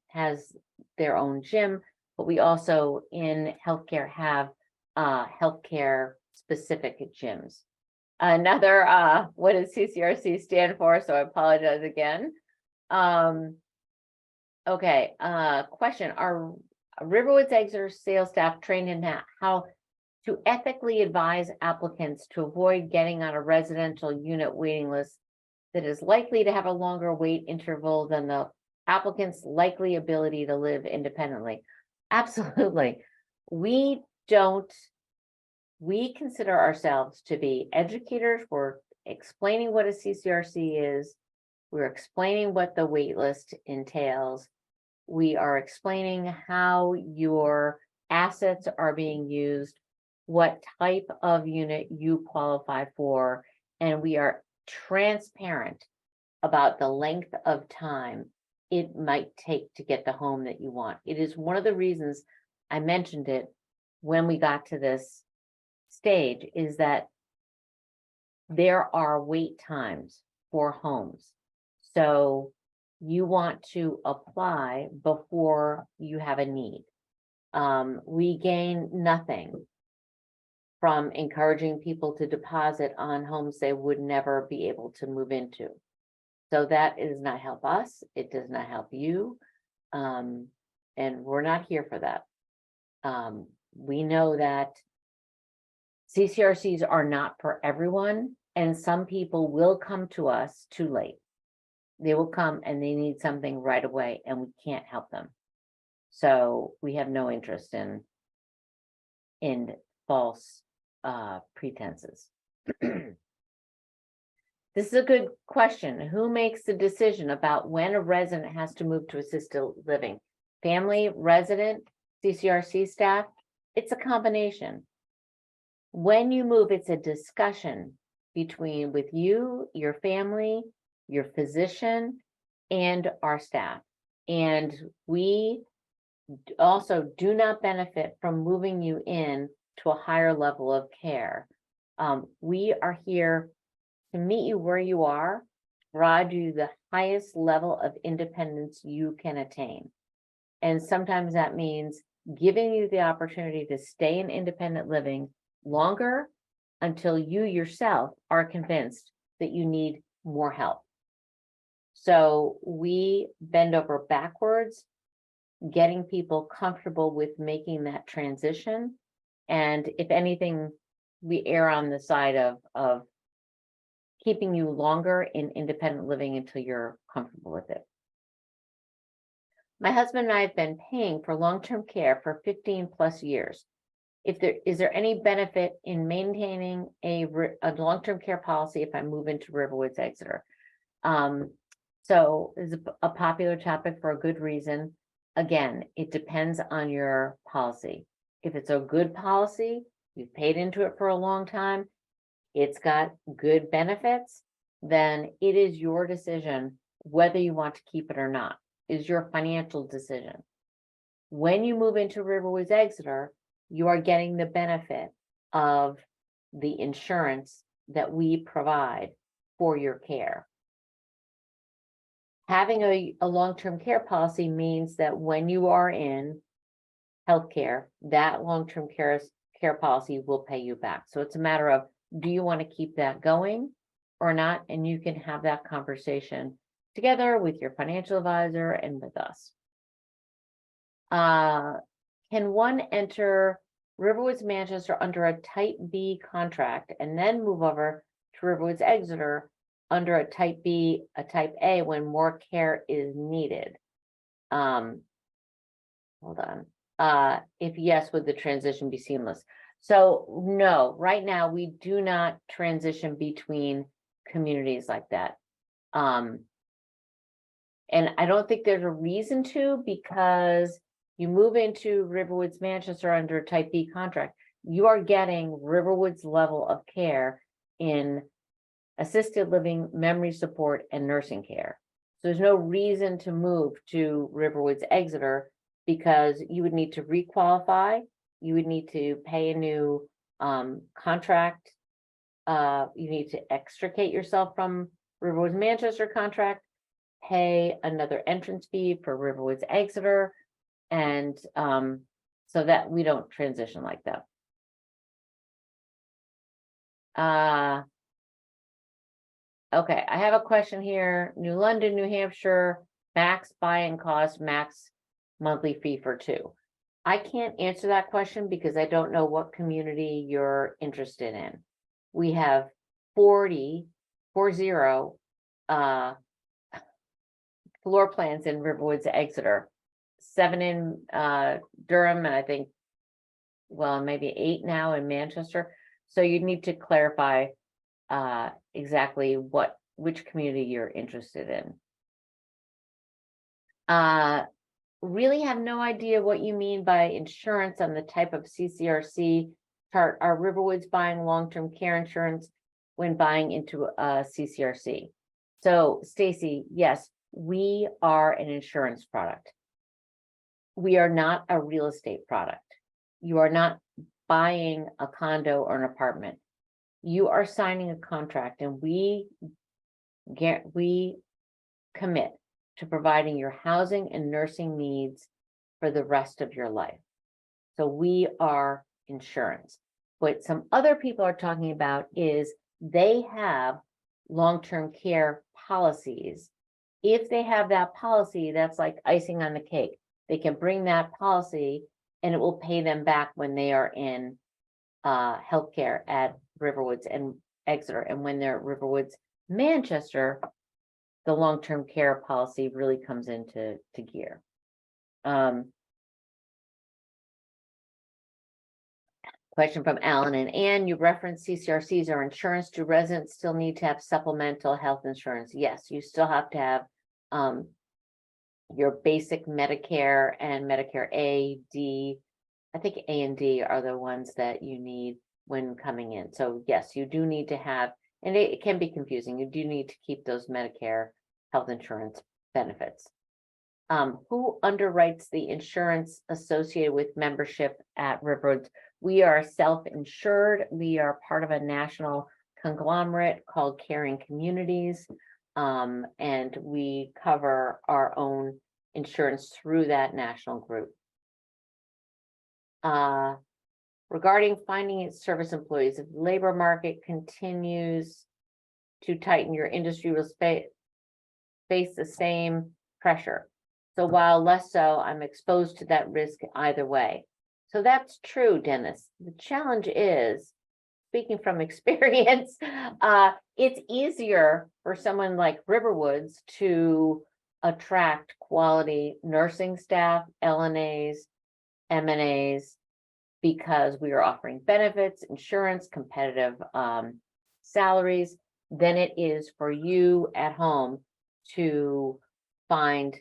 has their own gym, but we also in healthcare have healthcare specific gyms. Another what does CCRC stand for? So I apologize again. Okay, question: Are Riverwoods Exeter sales staff trained in how to ethically advise applicants to avoid getting on a residential unit waiting list that is likely to have a longer wait interval than the applicant's likely ability to live independently? Absolutely. We consider ourselves to be educators. We're explaining what a CCRC is. We're explaining what the wait list entails. We are explaining how your assets are being used, what type of unit you qualify for, and we are transparent about the length of time it might take to get the home that you want. It is one of the reasons I mentioned it when we got to this stage, is that there are wait times for homes. So you want to apply before you have a need. We gain nothing from encouraging people to deposit on homes they would never be able to move into. So that does not help us. It does not help you. And we're not here for that. We know that CCRCs are not for everyone, and some people will come to us too late. They will come and they need something right away, and we can't help them. So we have no interest in false pretenses. This is a good question. Who makes the decision about when a resident has to move to assisted living? Family, resident, CCRC staff? It's a combination. When you move, it's a discussion with you, your family, your physician, and our staff. And we also do not benefit from moving you in to a higher level of care. We are here to meet you where you are, provide you the highest level of independence you can attain. And sometimes that means giving you the opportunity to stay in independent living longer until you yourself are convinced that you need more help. So we bend over backwards, getting people comfortable with making that transition. And if anything, we err on the side of keeping you longer in independent living until you're comfortable with it. My husband and I have been paying for long-term care for 15 plus years. Is there any benefit in maintaining a long-term care policy if I move into Riverwoods Exeter? So it's a popular topic for a good reason. Again, it depends on your policy. If it's a good policy, you've paid into it for a long time, it's got good benefits, then it is your decision whether you want to keep it or not. It is your financial decision. When you move into Riverwoods Exeter, you are getting the benefit of the insurance that we provide for your care. Having a long-term care policy means that when you are in healthcare, that long-term care policy will pay you back. So it's a matter of, do you want to keep that going or not? And you can have that conversation together with your financial advisor and with us. Can one enter Riverwoods Manchester under a Type B contract and then move over to Riverwoods Exeter under a Type B, a Type A when more care is needed? Hold on. If yes, would the transition be seamless? So no, right now we do not transition between communities like that. And I don't think there's a reason to, because you move into Riverwoods Manchester under a Type B contract, you are getting Riverwoods level of care in assisted living, memory support, and nursing care. So there's no reason to move to Riverwoods Exeter, because you would need to requalify, you would need to pay a new contract. You need to extricate yourself from Riverwoods Manchester contract, pay another entrance fee for Riverwoods Exeter, and so that we don't transition like that. Okay, I have a question here. New London, New Hampshire, max buy-in cost, max monthly fee for 2. I can't answer that question because I don't know what community you're interested in. We have 40 floor plans in Riverwoods Exeter, 7 in Durham, and I think, well, maybe 8 now in Manchester. So you need to clarify exactly which community you're interested in. Really have no idea what you mean by insurance on the type of CCRC chart. Are Riverwoods buying long-term care insurance when buying into a CCRC? So Stacy, yes, we are an insurance product. We are not a real estate product. You are not buying a condo or an apartment. You are signing a contract, and we commit to providing your housing and nursing needs for the rest of your life. So we are insurance. What some other people are talking about is they have long-term care policies. If they have that policy, that's like icing on the cake. They can bring that policy and it will pay them back when they are in healthcare at Riverwoods and Exeter. And when they're at Riverwoods Manchester, the long-term care policy really comes into gear. Question from Alan and Ann, you referenced CCRCs or insurance. Do residents still need to have supplemental health insurance? Yes, you still have to have your basic Medicare and Medicare A, D. I think A and D are the ones that you need when coming in. So yes, you do need to have, and it can be confusing. You do need to keep those Medicare health insurance benefits. Who underwrites the insurance associated with membership at Riverwoods? We are self-insured. We are part of a national conglomerate called Caring Communities, and we cover our own insurance through that national group. Regarding finding service employees, if the labor market continues to tighten, your industry will face the same pressure. So while less so, I'm exposed to that risk either way. So that's true, Dennis. The challenge is, speaking from experience, it's easier for someone like Riverwoods to attract quality nursing staff, LNAs, MNAs, because we are offering benefits, insurance, competitive salaries, than it is for you at home to find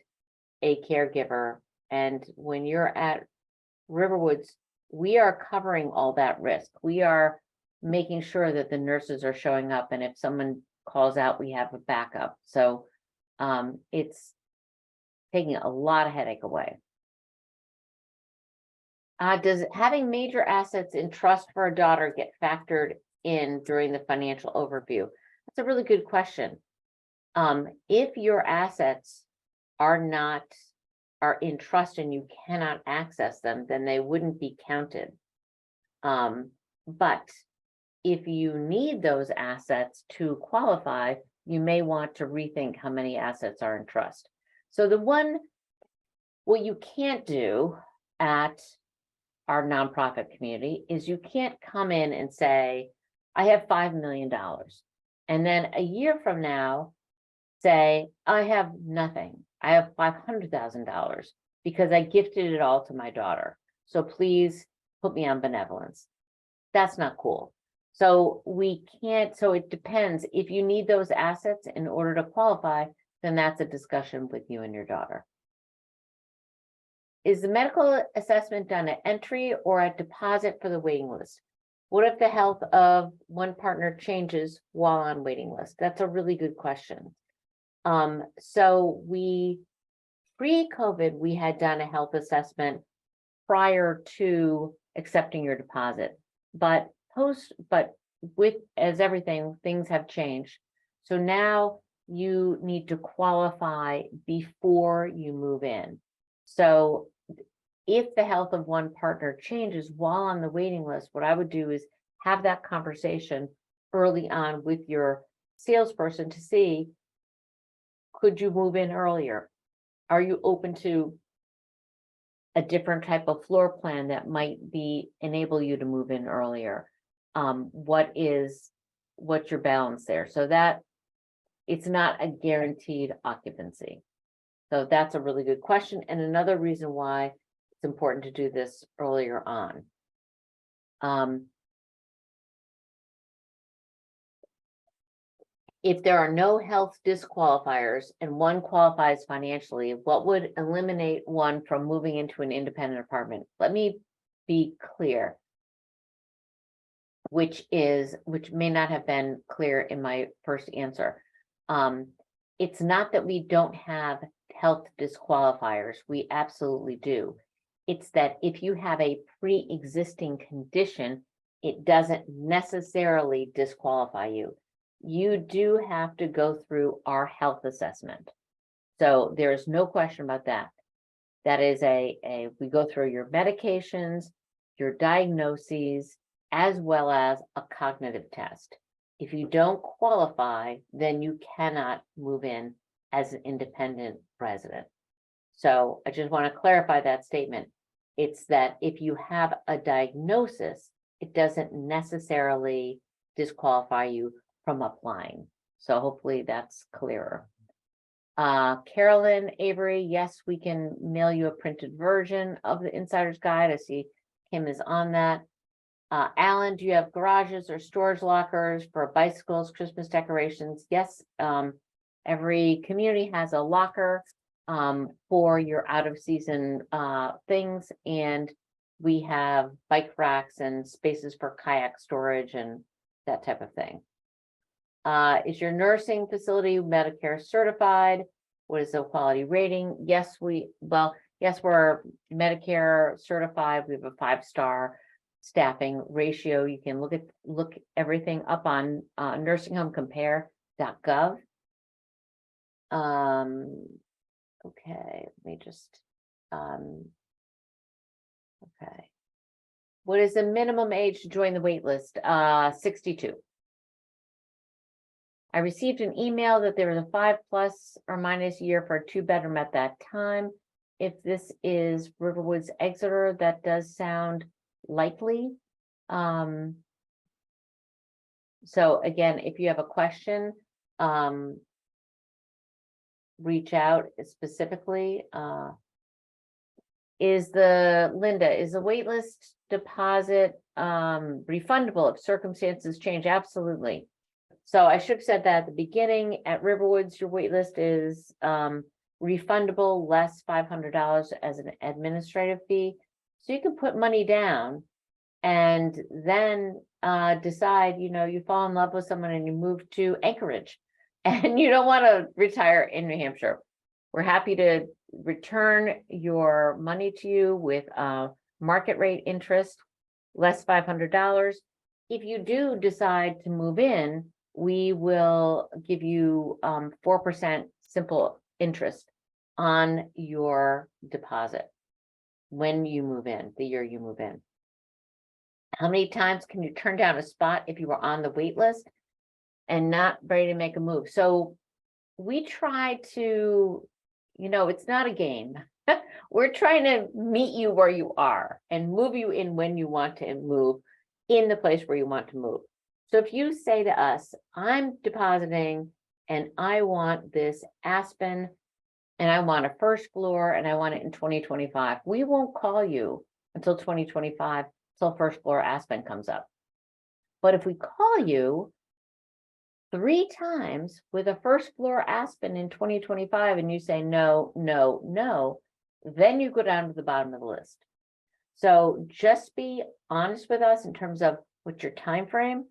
a caregiver. And when you're at Riverwoods, we are covering all that risk. We are making sure that the nurses are showing up, and if someone calls out, we have a backup. So it's taking a lot of headache away. Does having major assets in trust for a daughter get factored in during the financial overview? That's a really good question. If your assets are in trust and you cannot access them, then they wouldn't be counted. But if you need those assets to qualify, you may want to rethink how many assets are in trust. So what you can't do at our nonprofit community is you can't come in and say, I have $5 million. And then a year from now, say, I have nothing. I have $500,000 because I gifted it all to my daughter. So please put me on benevolence. That's not cool. So we can't, so it depends. If you need those assets in order to qualify, then that's a discussion with you and your daughter. Is the medical assessment done at entry or at deposit for the waiting list? What if the health of one partner changes while on waiting list? That's a really good question. So pre-COVID, we had done a health assessment prior to accepting your deposit, but as everything, things have changed. So now you need to qualify before you move in. So if the health of one partner changes while on the waiting list, what I would do is have that conversation early on with your salesperson to see, could you move in earlier? Are you open to a different type of floor plan that might enable you to move in earlier? What's your balance there? So that it's not a guaranteed occupancy. So that's a really good question. And another reason why it's important to do this earlier on. If there are no health disqualifiers and one qualifies financially, what would eliminate one from moving into an independent apartment? Let me be clear, which may not have been clear in my first answer. It's not that we don't have health disqualifiers. We absolutely do. It's that if you have a pre-existing condition, it doesn't necessarily disqualify you. You do have to go through our health assessment. So there's no question about that. That is we go through your medications, your diagnoses, as well as a cognitive test. If you don't qualify, then you cannot move in as an independent resident. So I just want to clarify that statement. It's that if you have a diagnosis, it doesn't necessarily disqualify you from applying. So hopefully that's clearer. Carolyn Avery, yes, we can mail you a printed version of the Insider's Guide. I see Kim is on that. Alan, do you have garages or storage lockers for bicycles, Christmas decorations? Yes, every community has a locker for your out of season things, and we have bike racks and spaces for kayak storage and that type of thing. Is your nursing facility Medicare certified? What is the quality rating? Yes, we're Medicare certified. We have a 5-star staffing ratio. You can look everything up on nursinghomecompare.gov. Okay, let me just okay. What is the minimum age to join the wait list? 62. I received an email that there was a 5± year for a 2-bedroom at that time. If this is Riverwoods Exeter, that does sound likely. So again, if you have a question, reach out specifically. Is the waitlist deposit refundable if circumstances change? Absolutely. So I should have said that at the beginning. At Riverwoods, your waitlist is refundable, less $500 as an administrative fee. So you can put money down and then decide, you fall in love with someone and you move to Anchorage and you don't want to retire in New Hampshire. We're happy to return your money to you with market rate interest, less $500. If you do decide to move in, we will give you 4% simple interest on your deposit when you move in, the year you move in. How many times can you turn down a spot if you were on the wait list and not ready to make a move? So we try to, it's not a game. We're trying to meet you where you are and move you in when you want to move in the place where you want to move. So if you say to us, I'm depositing and I want this Aspen and I want a first floor and I want it in 2025, we won't call you until 2025, until first floor Aspen comes up. But if we call you 3 times with a first floor Aspen in 2025 and you say no, no, no, then you go down to the bottom of the list. So just be honest with us in terms of what's your time frame,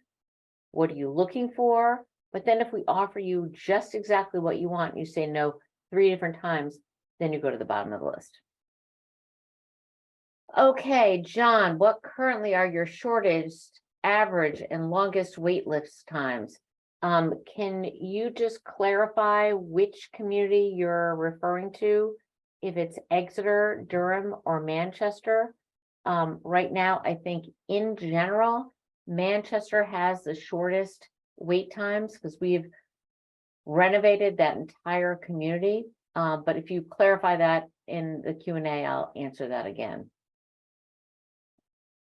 what are you looking for? But then if we offer you just exactly what you want, you say no 3 different times, then you go to the bottom of the list. Okay, John, what currently are your shortest average and longest wait list times. Can you just clarify which community you're referring to? If it's Exeter, Durham, or Manchester? Right now, I think in general, Manchester has the shortest wait times because we've renovated that entire community. But if you clarify that in the Q&A, I'll answer that again.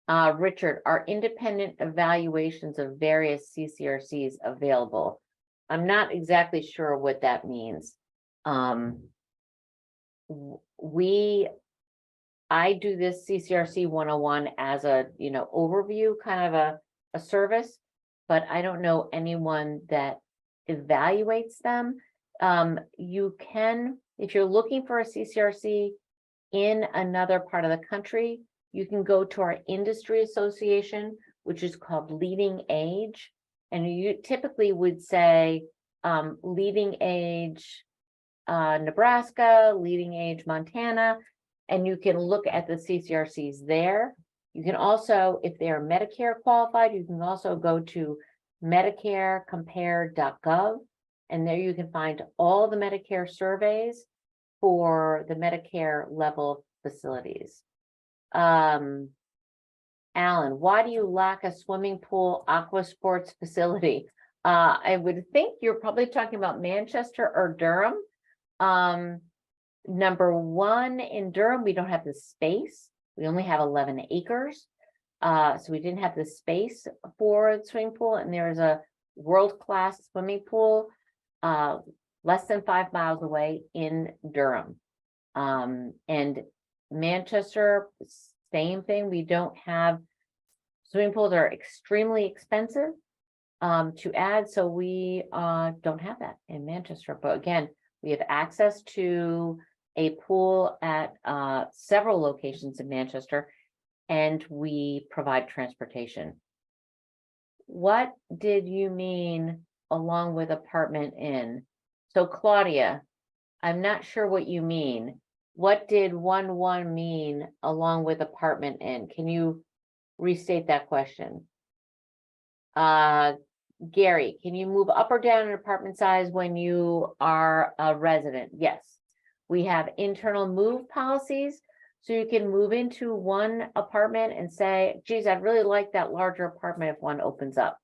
Richard, are independent evaluations of various CCRCs available? I'm not exactly sure what that means. I do this CCRC 101 as a, overview kind of a service, but I don't know anyone that evaluates them. You can, if you're looking for a CCRC in another part of the country, you can go to our industry association, which is called Leading Age. And you typically would say Leading Age Nebraska, Leading Age Montana, and you can look at the CCRCs there. You can also, if they're Medicare qualified, you can also go to medicarecompare.gov, and there you can find all the Medicare surveys for the Medicare level facilities. Alan, why do you lack a swimming pool aqua sports facility? I would think you're probably talking about Manchester or Durham. Number one, in Durham, we don't have the space. We only have 11 acres. So we didn't have the space for the swimming pool, and there's a world-class swimming pool less than 5 miles away in Durham. And Manchester, same thing. We don't have swimming pools are extremely expensive to add, so we don't have that in Manchester. But again, we have access to a pool at several locations in Manchester, and we provide transportation. What did you mean along with apartment in? So Claudia, I'm not sure what you mean. What did 1-1 mean along with apartment in? Can you restate that question? Gary, can you move up or down in apartment size when you are a resident? Yes. We have internal move policies, so you can move into one apartment and say, geez, I'd really like that larger apartment if one opens up.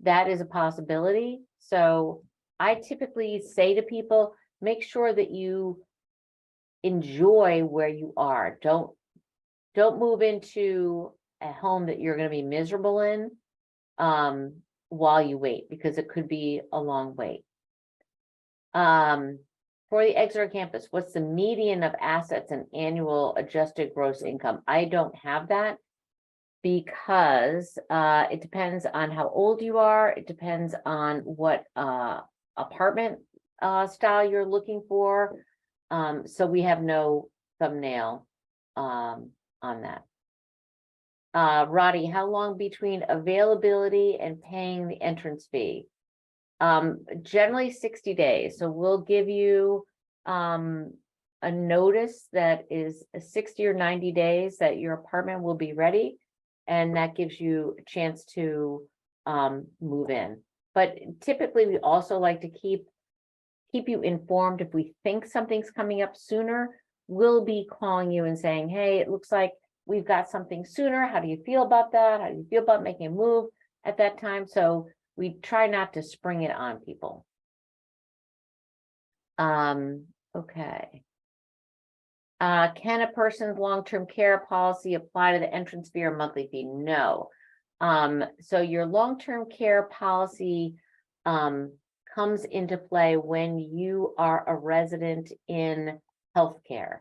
That is a possibility. So I typically say to people, make sure that you enjoy where you are. Don't move into a home that you're going to be miserable in while you wait, because it could be a long wait. For the Exeter campus, what's the median of assets and annual adjusted gross income? I don't have that because it depends on how old you are. It depends on what apartment style you're looking for. So we have no thumbnail on that. Roddy, how long between availability and paying the entrance fee? Generally 60 days. So we'll give you a notice that is 60 or 90 days that your apartment will be ready, and that gives you a chance to move in. But typically we also like to keep you informed. If we think something's coming up sooner, we'll be calling you and saying, hey, it looks like we've got something sooner. How do you feel about that? How do you feel about making a move at that time? So we try not to spring it on people. Okay. Can a person's long-term care policy apply to the entrance fee or monthly fee? No. So your long-term care policy comes into play when you are a resident in healthcare.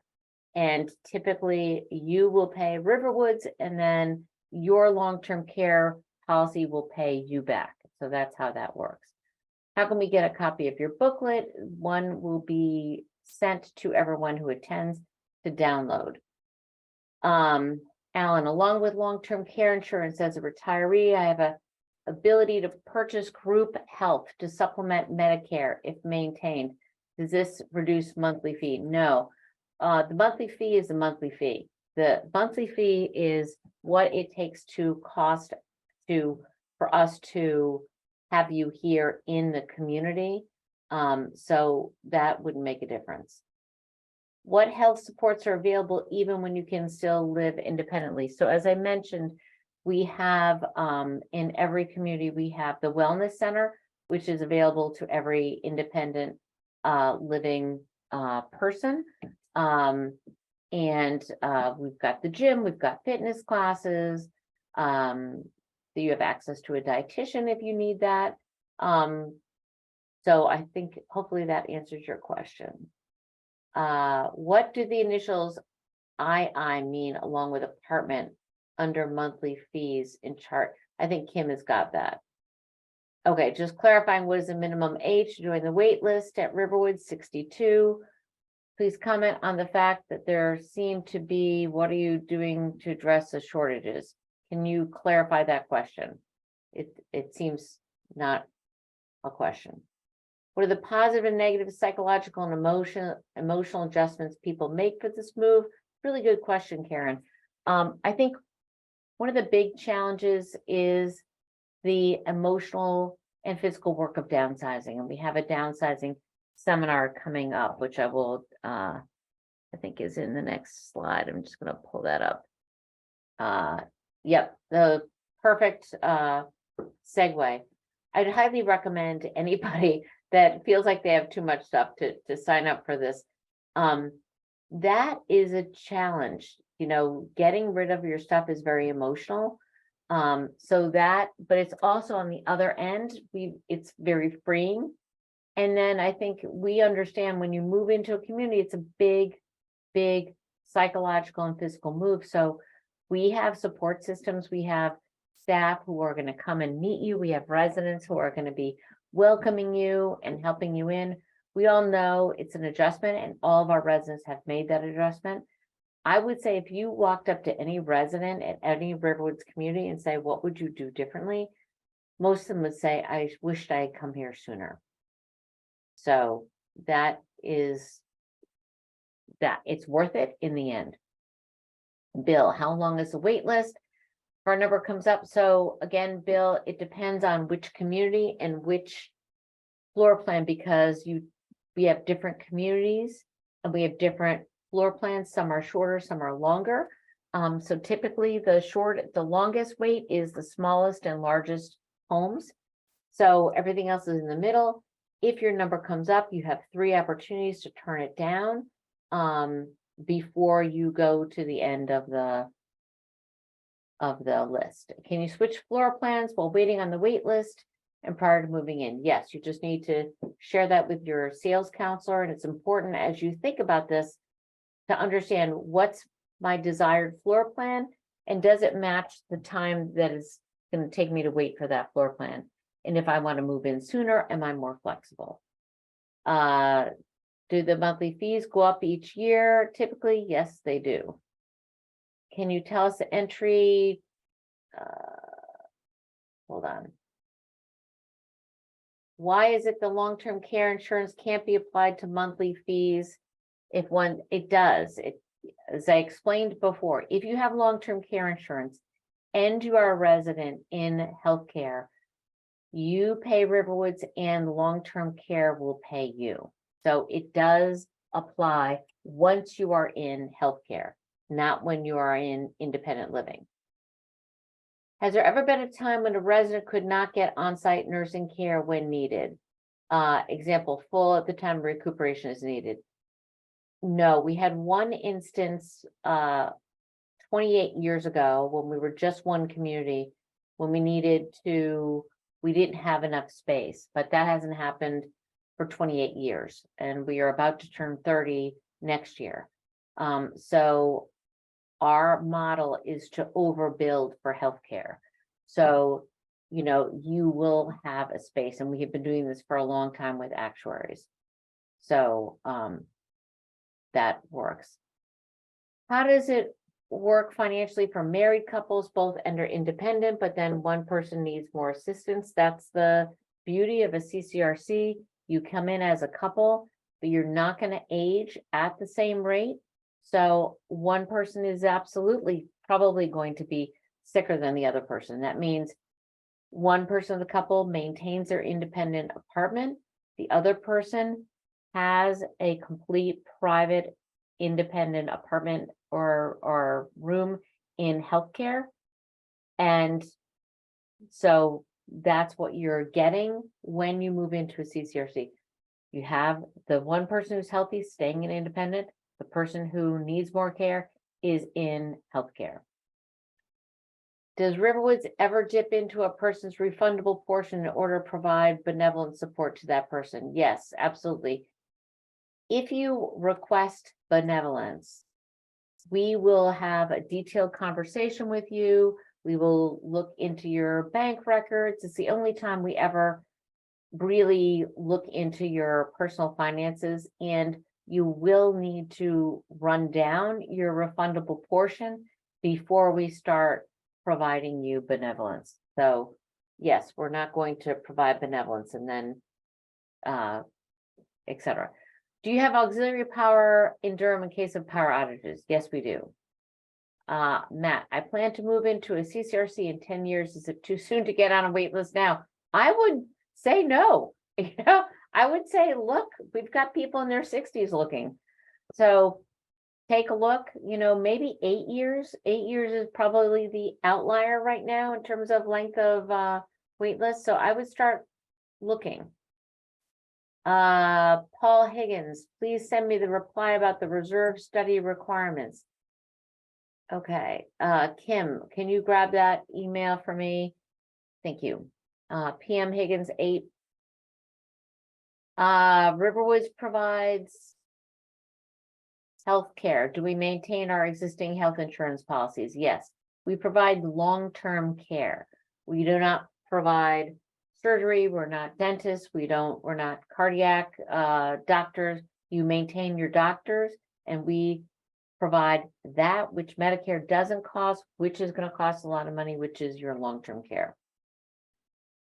And typically you will pay Riverwoods, and then your long-term care policy will pay you back. So that's how that works. How can we get a copy of your booklet? One will be sent to everyone who attends to download. Alan, along with long-term care insurance as a retiree, I have a ability to purchase group health to supplement Medicare if maintained. Does this reduce monthly fee? No. The monthly fee is the monthly fee. The monthly fee is what it takes to cost for us to have you here in the community. So that would make a difference. What health supports are available even when you can still live independently? So as I mentioned, we have in every community, we have the wellness center, which is available to every independent living person. And we've got the gym, we've got fitness classes. You have access to a dietitian if you need that. So I think hopefully that answers your question. What do the initials II mean along with apartment under monthly fees in chart? I think Kim has got that. Okay, just clarifying, what is the minimum age to join the wait list at Riverwood? 62. Please comment on the fact that there seem to be, what are you doing to address the shortages? Can you clarify that question? It seems not a question. What are the positive and negative psychological and emotional adjustments people make for this move? Really good question, Karen. I think one of the big challenges is the emotional and physical work of downsizing. And we have a downsizing seminar coming up, which I will, I think is in the next slide. I'm just going to pull that up. Yep, the perfect segue. I'd highly recommend anybody that feels like they have too much stuff to sign up for this. That is a challenge. You know, getting rid of your stuff is very emotional. So that, but it's also on the other end, it's very freeing. And then I think we understand when you move into a community, it's a big, big psychological and physical move. So we have support systems. We have staff who are going to come and meet you. We have residents who are going to be welcoming you and helping you in. We all know it's an adjustment, and all of our residents have made that adjustment. I would say if you walked up to any resident at any Riverwoods community and say, what would you do differently? Most of them would say, I wished I had come here sooner. So that is that. It's worth it in the end. Bill, how long is the wait list? Our number comes up. So again, Bill, it depends on which community and which floor plan, because we have different communities and we have different floor plans. Some are shorter, some are longer. So typically the longest wait is the smallest and largest homes. So everything else is in the middle. If your number comes up, you have 3 opportunities to turn it down before you go to the end of the list. Can you switch floor plans while waiting on the wait list and prior to moving in? Yes, you just need to share that with your sales counselor. And it's important as you think about this to understand what's my desired floor plan and does it match the time that is going to take me to wait for that floor plan? And if I want to move in sooner, am I more flexible? Do the monthly fees go up each year? Typically, yes, they do. Can you tell us the entry? Hold on. Why is it the long-term care insurance can't be applied to monthly fees? It does. As I explained before, if you have long-term care insurance and you are a resident in healthcare, you pay Riverwoods and long-term care will pay you. So it does apply once you are in healthcare, not when you are in independent living. Has there ever been a time when a resident could not get on-site nursing care when needed? Example, full at the time recuperation is needed. No, we had one instance 28 years ago when we were just one community, when we didn't have enough space, but that hasn't happened for 28 years and we are about to turn 30 next year. So our model is to overbuild for healthcare. So, you will have a space, and we have been doing this for a long time with actuaries. So that works. How does it work financially for married couples, both enter independent, but then one person needs more assistance? That's the beauty of a CCRC. You come in as a couple, but you're not going to age at the same rate. So one person is absolutely probably going to be sicker than the other person. That means one person of the couple maintains their independent apartment. The other person has a complete private independent apartment or room in healthcare. And so that's what you're getting when you move into a CCRC. You have the one person who's healthy staying in independent, the person who needs more care is in healthcare. Does Riverwoods ever dip into a person's refundable portion in order to provide benevolent support to that person? Yes, absolutely. If you request benevolence, we will have a detailed conversation with you. We will look into your bank records. It's the only time we ever really look into your personal finances, and you will need to run down your refundable portion before we start providing you benevolence. So yes, we're not going to provide benevolence and then etc. Do you have auxiliary power in Durham in case of power outages? Yes, we do. Matt, I plan to move into a CCRC in 10 years. Is it too soon to get on a wait list now? I would say no. I would say, look, we've got people in their 60s looking. So take a look, maybe 8 years. 8 years is probably the outlier right now in terms of length of wait list. So I would start looking. Paul Higgins, please send me the reply about the reserve study requirements. Okay, Kim, can you grab that email for me? Thank you. PM Higgins 8. Riverwoods provides healthcare. Do we maintain our existing health insurance policies? Yes, we provide long-term care. We do not provide surgery. We're not dentists. We're not cardiac doctors. You maintain your doctors, and we provide that which Medicare doesn't cost, which is going to cost a lot of money, which is your long-term care.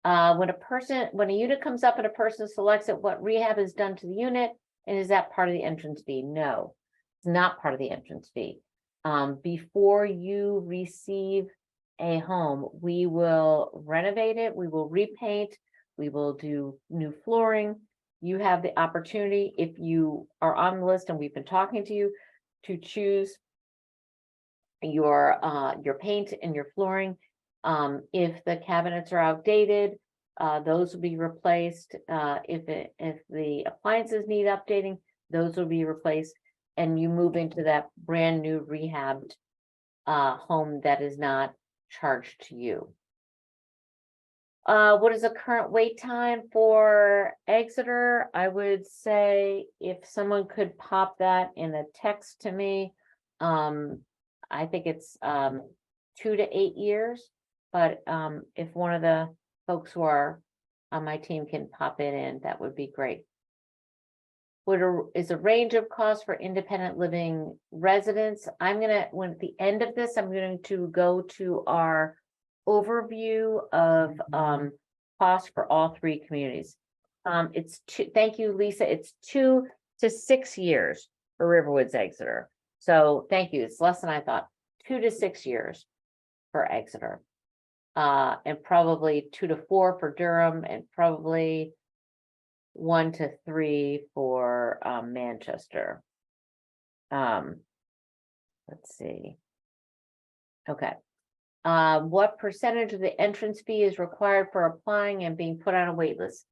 When a unit comes up and a person selects it, what rehab is done to the unit, and is that part of the entrance fee? No, it's not part of the entrance fee. Before you receive a home, we will renovate it, we will repaint, we will do new flooring. You have the opportunity, if you are on the list and we've been talking to you, to choose your paint and your flooring. If the cabinets are outdated, those will be replaced. If the appliances need updating, those will be replaced, and you move into that brand new rehabbed home that is not charged to you. What is the current wait time for Exeter? I would say if someone could pop that in a text to me, I think it's 2 to 8 years, but if one of the folks who are on my team can pop it in, that would be great. What is a range of costs for independent living residents? When at the end of this, I'm going to go to our overview of cost for all 3 communities. Thank you, Lisa. It's 2 to 6 years for Riverwoods Exeter. So thank you. It's less than I thought. 2 to 6 years for Exeter. And probably 2 to 4 for Durham, and probably 1 to 3 for Manchester. Let's see. Okay. What percentage of the entrance fee is required for applying and being put on a wait list?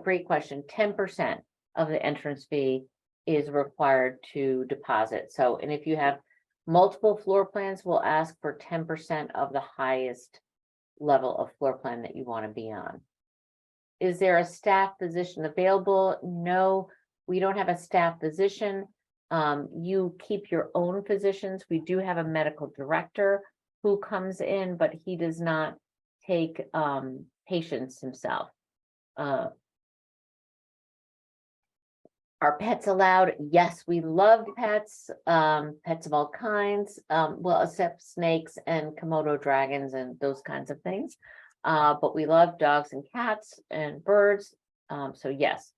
Great question. 10% of the entrance fee is required to deposit. So, and if you have multiple floor plans, we'll ask for 10% of the highest level of floor plan that you want to be on. Is there a staff position available? No, we don't have a staff position. You keep your own physicians. We do have a medical director who comes in, but he does not take patients himself. Are pets allowed? Yes, we love pets, pets of all kinds, well, except snakes and Komodo dragons and those kinds of things. But we love dogs and cats and birds. So yes.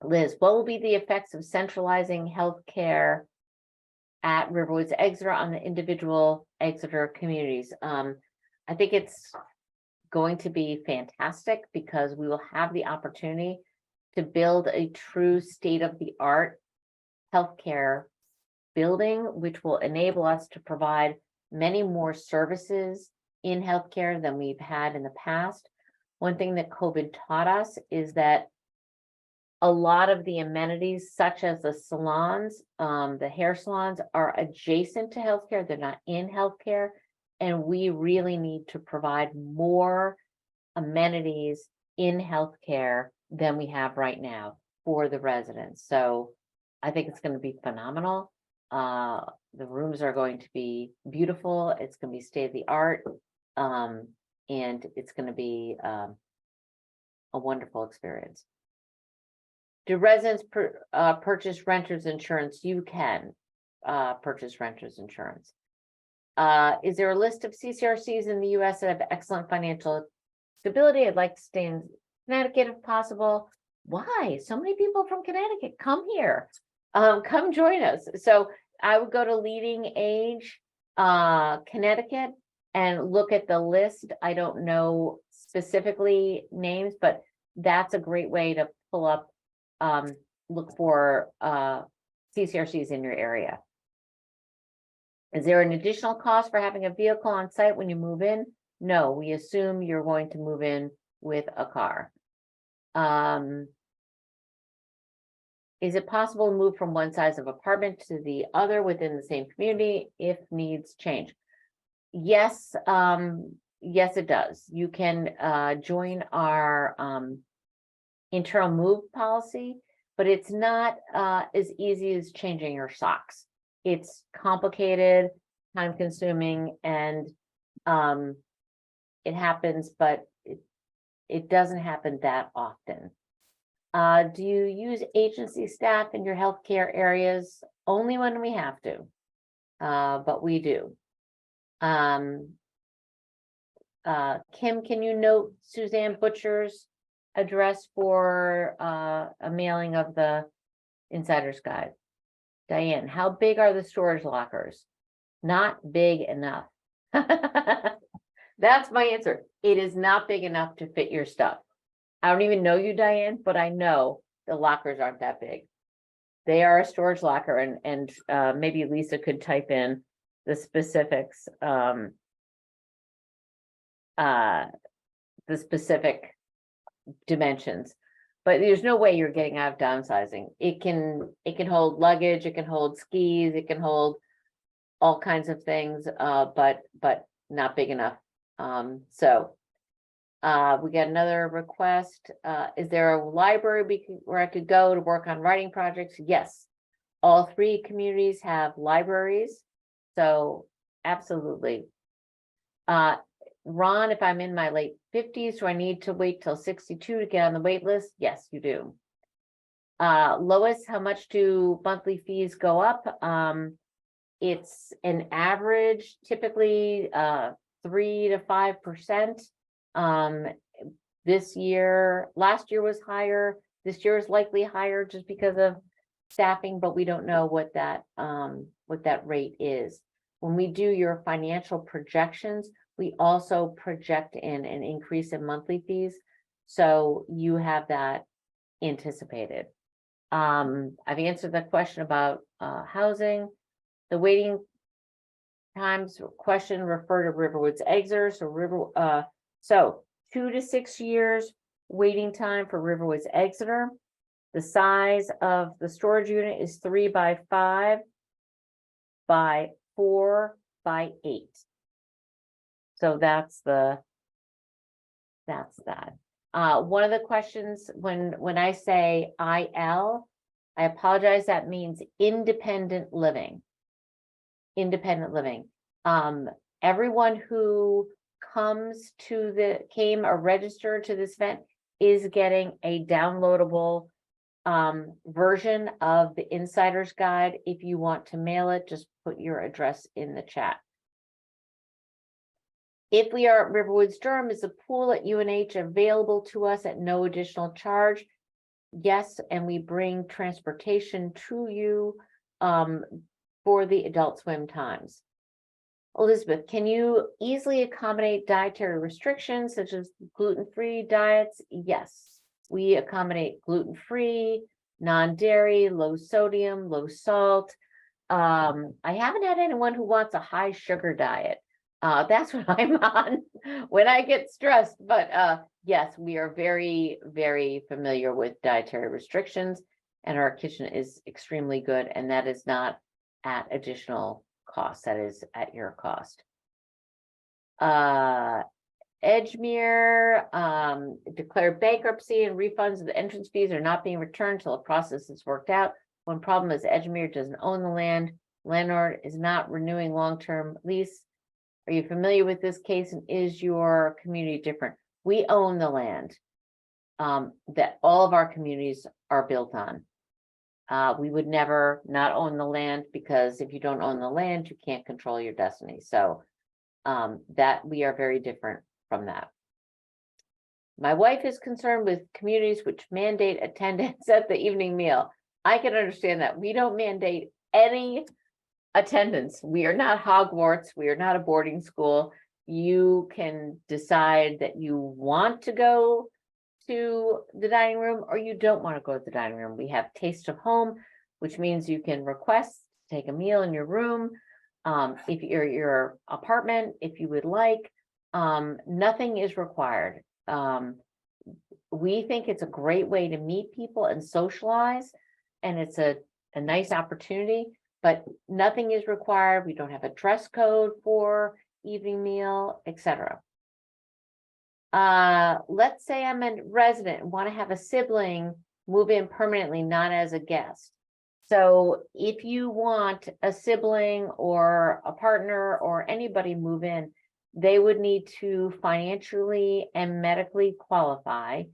Liz, what will be the effects of centralizing healthcare at Riverwoods Exeter on the individual Exeter communities? I think it's going to be fantastic because we will have the opportunity to build a true state-of-the-art healthcare building, which will enable us to provide many more services in healthcare than we've had in the past. One thing that COVID taught us is that a lot of the amenities, such as the salons, the hair salons, are adjacent to healthcare. They're not in healthcare. And we really need to provide more amenities in healthcare than we have right now for the residents. So I think it's going to be phenomenal. The rooms are going to be beautiful. It's going to be state of the art. And it's going to be a wonderful experience. Do residents purchase renters insurance? You can purchase renters insurance. Is there a list of CCRCs in the US that have excellent financial stability? I'd like to stay in Connecticut if possible. Why? So many people from Connecticut, come here. Come join us. So I would go to Leading Age Connecticut and look at the list. I don't know specifically names, but that's a great way to pull up, look for CCRCs in your area. Is there an additional cost for having a vehicle on site when you move in? No, we assume you're going to move in with a car. Is it possible to move from one size of apartment to the other within the same community if needs change? Yes, yes, it does. You can join our internal move policy, but it's not as easy as changing your socks. It's complicated, time consuming, and it happens, but it doesn't happen that often. Do you use agency staff in your healthcare areas? Only when we have to, but we do. Kim, can you note Suzanne Butcher's address for a mailing of the Insider's Guide? Diane, how big are the storage lockers? Not big enough. That's my answer. It is not big enough to fit your stuff. I don't even know you, Diane, but I know the lockers aren't that big. They are a storage locker, and maybe Lisa could type in the specifics, the specific dimensions. But there's no way you're getting out of downsizing. It can hold luggage, it can hold skis, it can hold all kinds of things, but not big enough. We got another request. Is there a library where I could go to work on writing projects? Yes. All 3 communities have libraries. So absolutely. Ron, if I'm in my late 50s, do I need to wait till 62 to get on the wait list? Yes, you do. Lois, how much do monthly fees go up? It's an average, typically 3 to 5%. This year, last year was higher. This year is likely higher just because of staffing, but we don't know what that rate is. When we do your financial projections, we also project in an increase in monthly fees. So you have that anticipated. I've answered the question about housing. The waiting times question refer to Riverwoods Exeter. So 2 to 6 years waiting time for Riverwoods Exeter. The size of the storage unit is 3 by 5 by 4 by 8. So that's that. One of the questions when I say IL, I apologize. That means independent living. Independent living. Everyone who came or registered to this event is getting a downloadable version of the Insider's Guide. If you want to mail it, just put your address in the chat. If we are at Riverwoods Durham, is the pool at UNH available to us at no additional charge? Yes, and we bring transportation to you for the adult swim times. Elizabeth, can you easily accommodate dietary restrictions such as gluten-free diets? Yes, we accommodate gluten-free, non-dairy, low sodium, low salt. I haven't had anyone who wants a high sugar diet. That's what I'm on when I get stressed. But yes, we are very, very familiar with dietary restrictions, and our kitchen is extremely good, and that is not at additional cost. That is at your cost. Edgemere declared bankruptcy, and refunds of the entrance fees are not being returned until the process is worked out. One problem is Edgemere doesn't own the land. Landlord is not renewing long-term lease. Are you familiar with this case, and is your community different? We own the land that all of our communities are built on. We would never not own the land, because if you don't own the land, you can't control your destiny. So that we are very different from that. My wife is concerned with communities which mandate attendance at the evening meal. I can understand that. We don't mandate any attendance. We are not Hogwarts. We are not a boarding school. You can decide that you want to go to the dining room or you don't want to go to the dining room. We have taste of home, which means you can request to take a meal in your room, if you're your apartment, if you would like. Nothing is required. We think it's a great way to meet people and socialize, and it's a nice opportunity, but nothing is required. We don't have a dress code for evening meal, etc. Let's say I'm a resident and want to have a sibling move in permanently, not as a guest. So if you want a sibling or a partner or anybody move in, they would need to financially and medically qualify.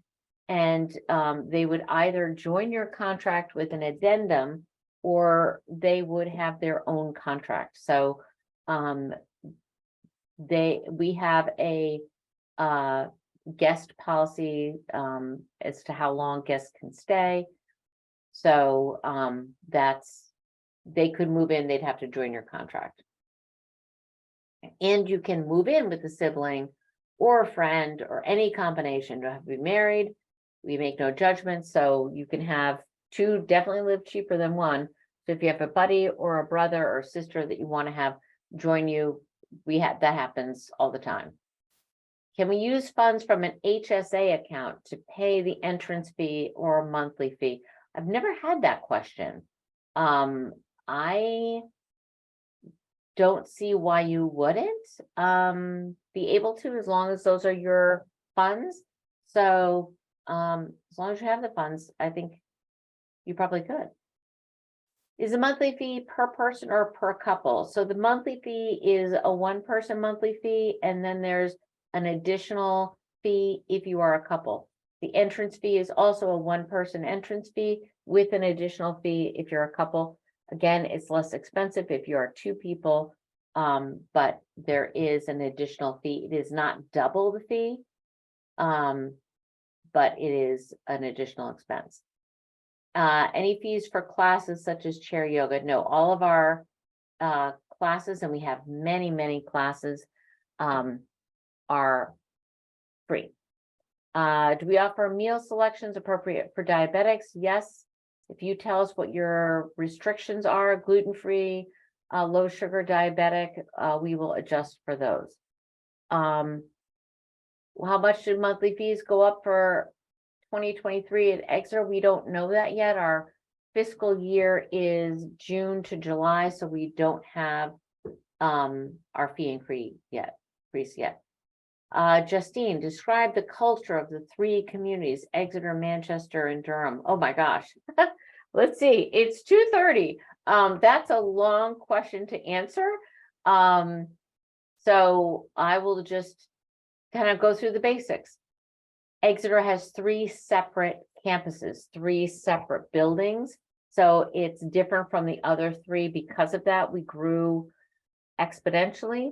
And they would either join your contract with an addendum or they would have their own contract. So we have a guest policy as to how long guests can stay. So they could move in, they'd have to join your contract. And you can move in with a sibling or a friend or any combination. You don't have to be married. We make no judgments. So you can have two, definitely live cheaper than one. So if you have a buddy or a brother or sister that you want to have join you, that happens all the time. Can we use funds from an HSA account to pay the entrance fee or a monthly fee? I've never had that question. I don't see why you wouldn't be able to, as long as those are your funds. So as long as you have the funds, I think you probably could. Is the monthly fee per person or per couple? So the monthly fee is a one-person monthly fee, and then there's an additional fee if you are a couple. The entrance fee is also a one-person entrance fee with an additional fee if you're a couple. Again, it's less expensive if you are two people, but there is an additional fee. It is not double the fee, but it is an additional expense. Any fees for classes such as chair yoga? No, all of our classes, and we have many, many classes, are free. Do we offer meal selections appropriate for diabetics? Yes. If you tell us what your restrictions are, gluten-free, low sugar diabetic, we will adjust for those. How much did monthly fees go up for 2023 at Exeter? We don't know that yet. Our fiscal year is June to July, so we don't have our fee increase yet. Justine, describe the culture of the three communities, Exeter, Manchester, and Durham. Oh my gosh. Let's see, it's 2:30. That's a long question to answer. So I will just kind of go through the basics. Exeter has three separate campuses, three separate buildings. So it's different from the other three. Because of that, we grew exponentially.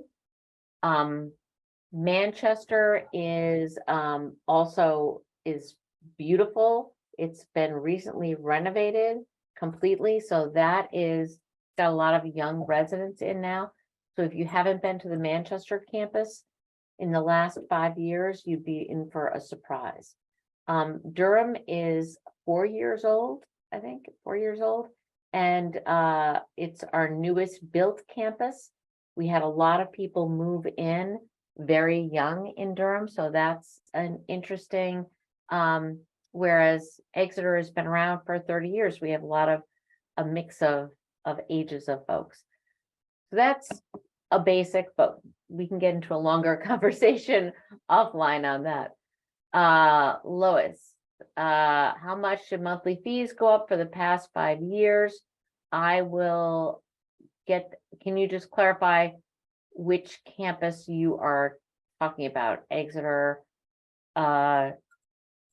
Manchester is also beautiful. It's been recently renovated completely. So that is got a lot of young residents in now. So if you haven't been to the Manchester campus in the last 5 years, you'd be in for a surprise. Durham is 4 years old, I think, 4 years old. And it's our newest built campus. We had a lot of people move in very young in Durham, so that's an interesting, whereas Exeter has been around for 30 years. We have a lot of a mix of ages of folks. So that's a basic, but we can get into a longer conversation offline on that. Lois, how much should monthly fees go up for the past 5 years? I will get, can you just clarify which campus you are talking about? Exeter,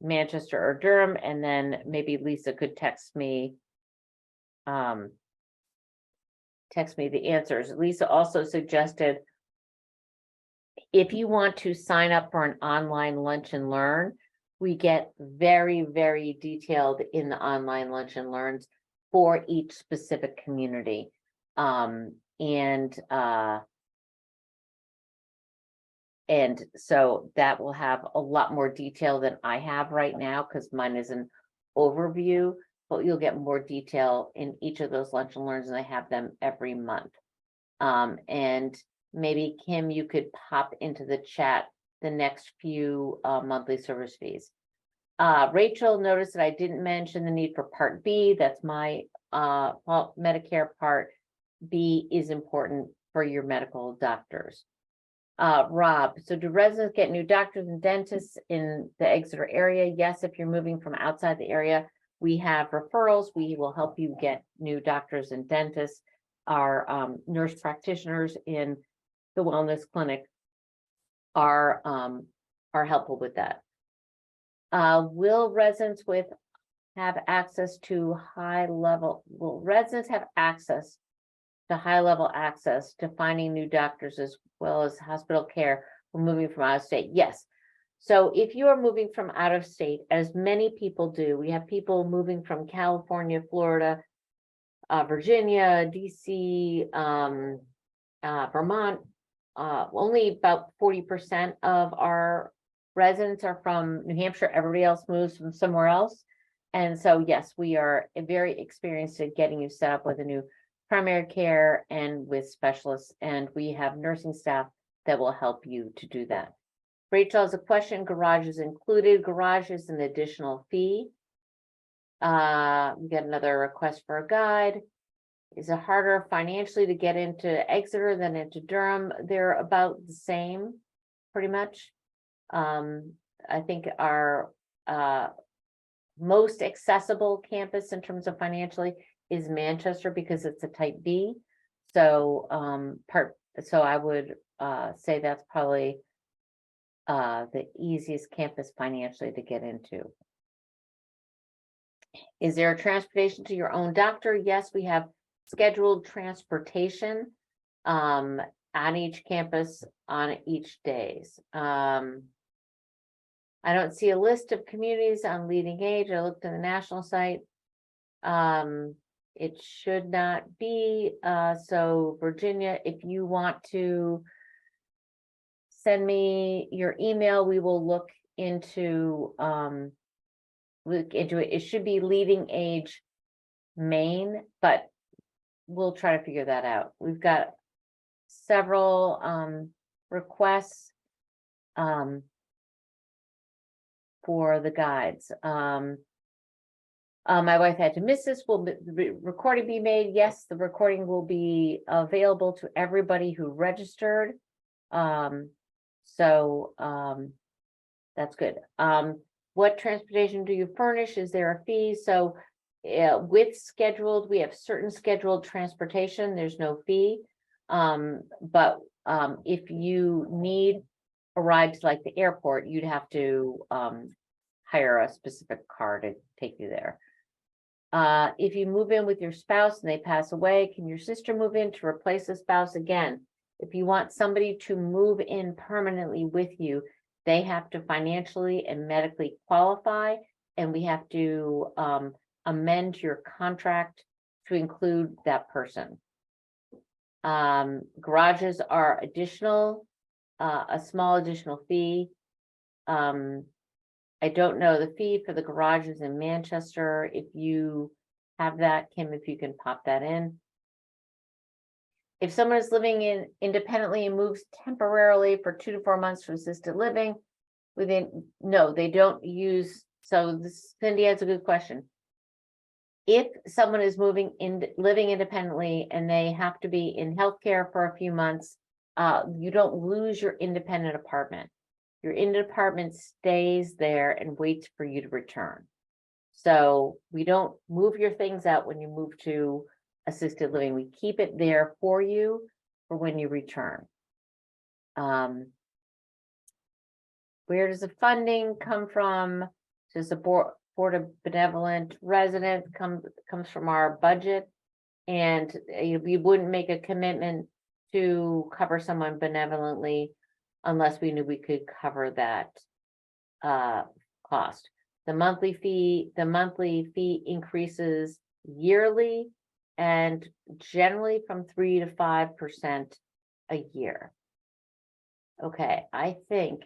Manchester, or Durham? And then maybe Lisa could text me the answers. Lisa also suggested if you want to sign up for an online lunch and learn, we get very, very detailed in the online lunch and learns for each specific community. And so that will have a lot more detail than I have right now, because mine is an overview, but you'll get more detail in each of those lunch and learns, and I have them every month. And maybe Kim, you could pop into the chat the next few monthly service fees. Rachel noticed that I didn't mention the need for Part B. That's my Medicare Part B is important for your medical doctors. Rob, so do residents get new doctors and dentists in the Exeter area? Yes, if you're moving from outside the area, we have referrals. We will help you get new doctors and dentists. Our nurse practitioners in the wellness clinic are helpful with that. Will residents have access to will residents have access to high-level access to finding new doctors as well as hospital care when moving from out of state? Yes. So if you are moving from out of state, as many people do, we have people moving from California, Florida, Virginia, DC, Vermont. Only about 40% of our residents are from New Hampshire. Everybody else moves from somewhere else. And so, yes, we are very experienced at getting you set up with a new primary care and with specialists. And we have nursing staff that will help you to do that. Rachel has a question. Garage is included. Garage is an additional fee. We got another request for a guide. Is it harder financially to get into Exeter than into Durham? They're about the same, pretty much. I think our most accessible campus in terms of financially is Manchester because it's a type B. So I would say that's probably the easiest campus financially to get into. Is there a transportation to your own doctor? Yes, we have scheduled transportation on each campus on each days. I don't see a list of communities on leading age. I looked at the national site. It should not be. So Virginia, if you want to send me your email, we will look into it. It should be leading age Maine, but we'll try to figure that out. We've got several requests for the guides. My wife had to miss this. Will the recording be made? Yes, the recording will be available to everybody who registered. That's good. What transportation do you furnish? Is there a fee? So with scheduled, we have certain scheduled transportation. There's no fee. But if you need a ride to like the airport, you'd have to hire a specific car to take you there. If you move in with your spouse and they pass away, can your sister move in to replace the spouse? Again, if you want somebody to move in permanently with you, they have to financially and medically qualify, and we have to amend your contract to include that person. Garages are additional, a small additional fee. I don't know the fee for the garages in Manchester. If you have that, Kim, if you can pop that in. If someone is living independently and moves temporarily for 2 to 4 months to assisted living, no, they don't use, so Cindy has a good question. If someone is living independently and they have to be in healthcare for a few months, you don't lose your independent apartment. Your independent apartment stays there and waits for you to return. So we don't move your things out when you move to assisted living. We keep it there for you for when you return. Where does the funding come from? To support a benevolent resident comes from our budget, and we wouldn't make a commitment to cover someone benevolently unless we knew we could cover that cost. The monthly fee increases yearly and generally from 3 to 5% a year. Okay, I think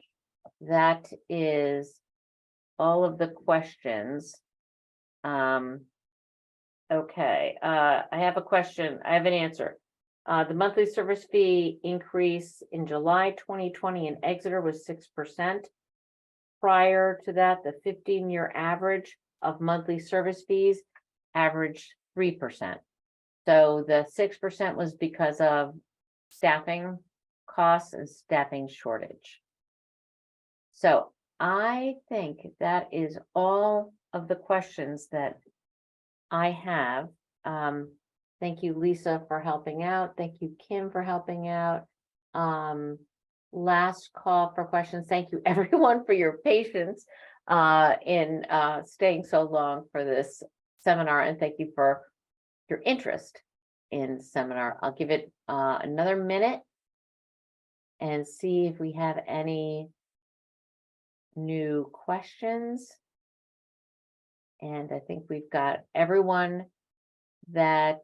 that is all of the questions. Okay, I have a question. I have an answer. The monthly service fee increase in July 2020 in Exeter was 6%. Prior to that, the 15-year average of monthly service fees averaged 3%. So the 6% was because of staffing costs and staffing shortage. So I think that is all of the questions that I have. Thank you, Lisa, for helping out. Thank you, Kim, for helping out. Last call for questions. Thank you, everyone, for your patience in staying so long for this seminar, and thank you for your interest in the seminar. I'll give it another minute and see if we have any new questions. And I think we've got everyone that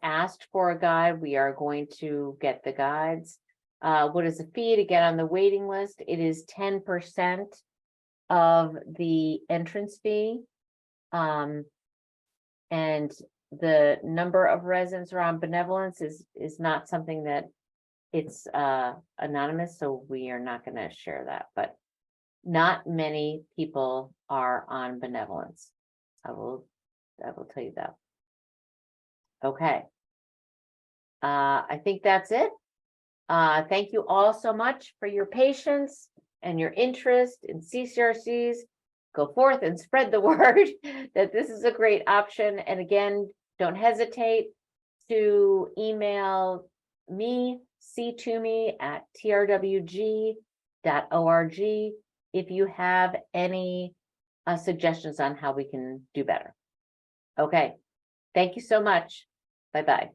asked for a guide. We are going to get the guides. What is the fee to get on the waiting list? It is 10% of the entrance fee. And the number of residents around benevolence is not something that it's anonymous, so we are not going to share that, but not many people are on benevolence. I will tell you that. Okay. I think that's it. Thank you all so much for your patience and your interest in CCRCs. Go forth and spread the word that this is a great option. And again, don't hesitate to email me, ctoomey@trwg.org if you have any suggestions on how we can do better. Okay. Thank you so much. Bye-bye.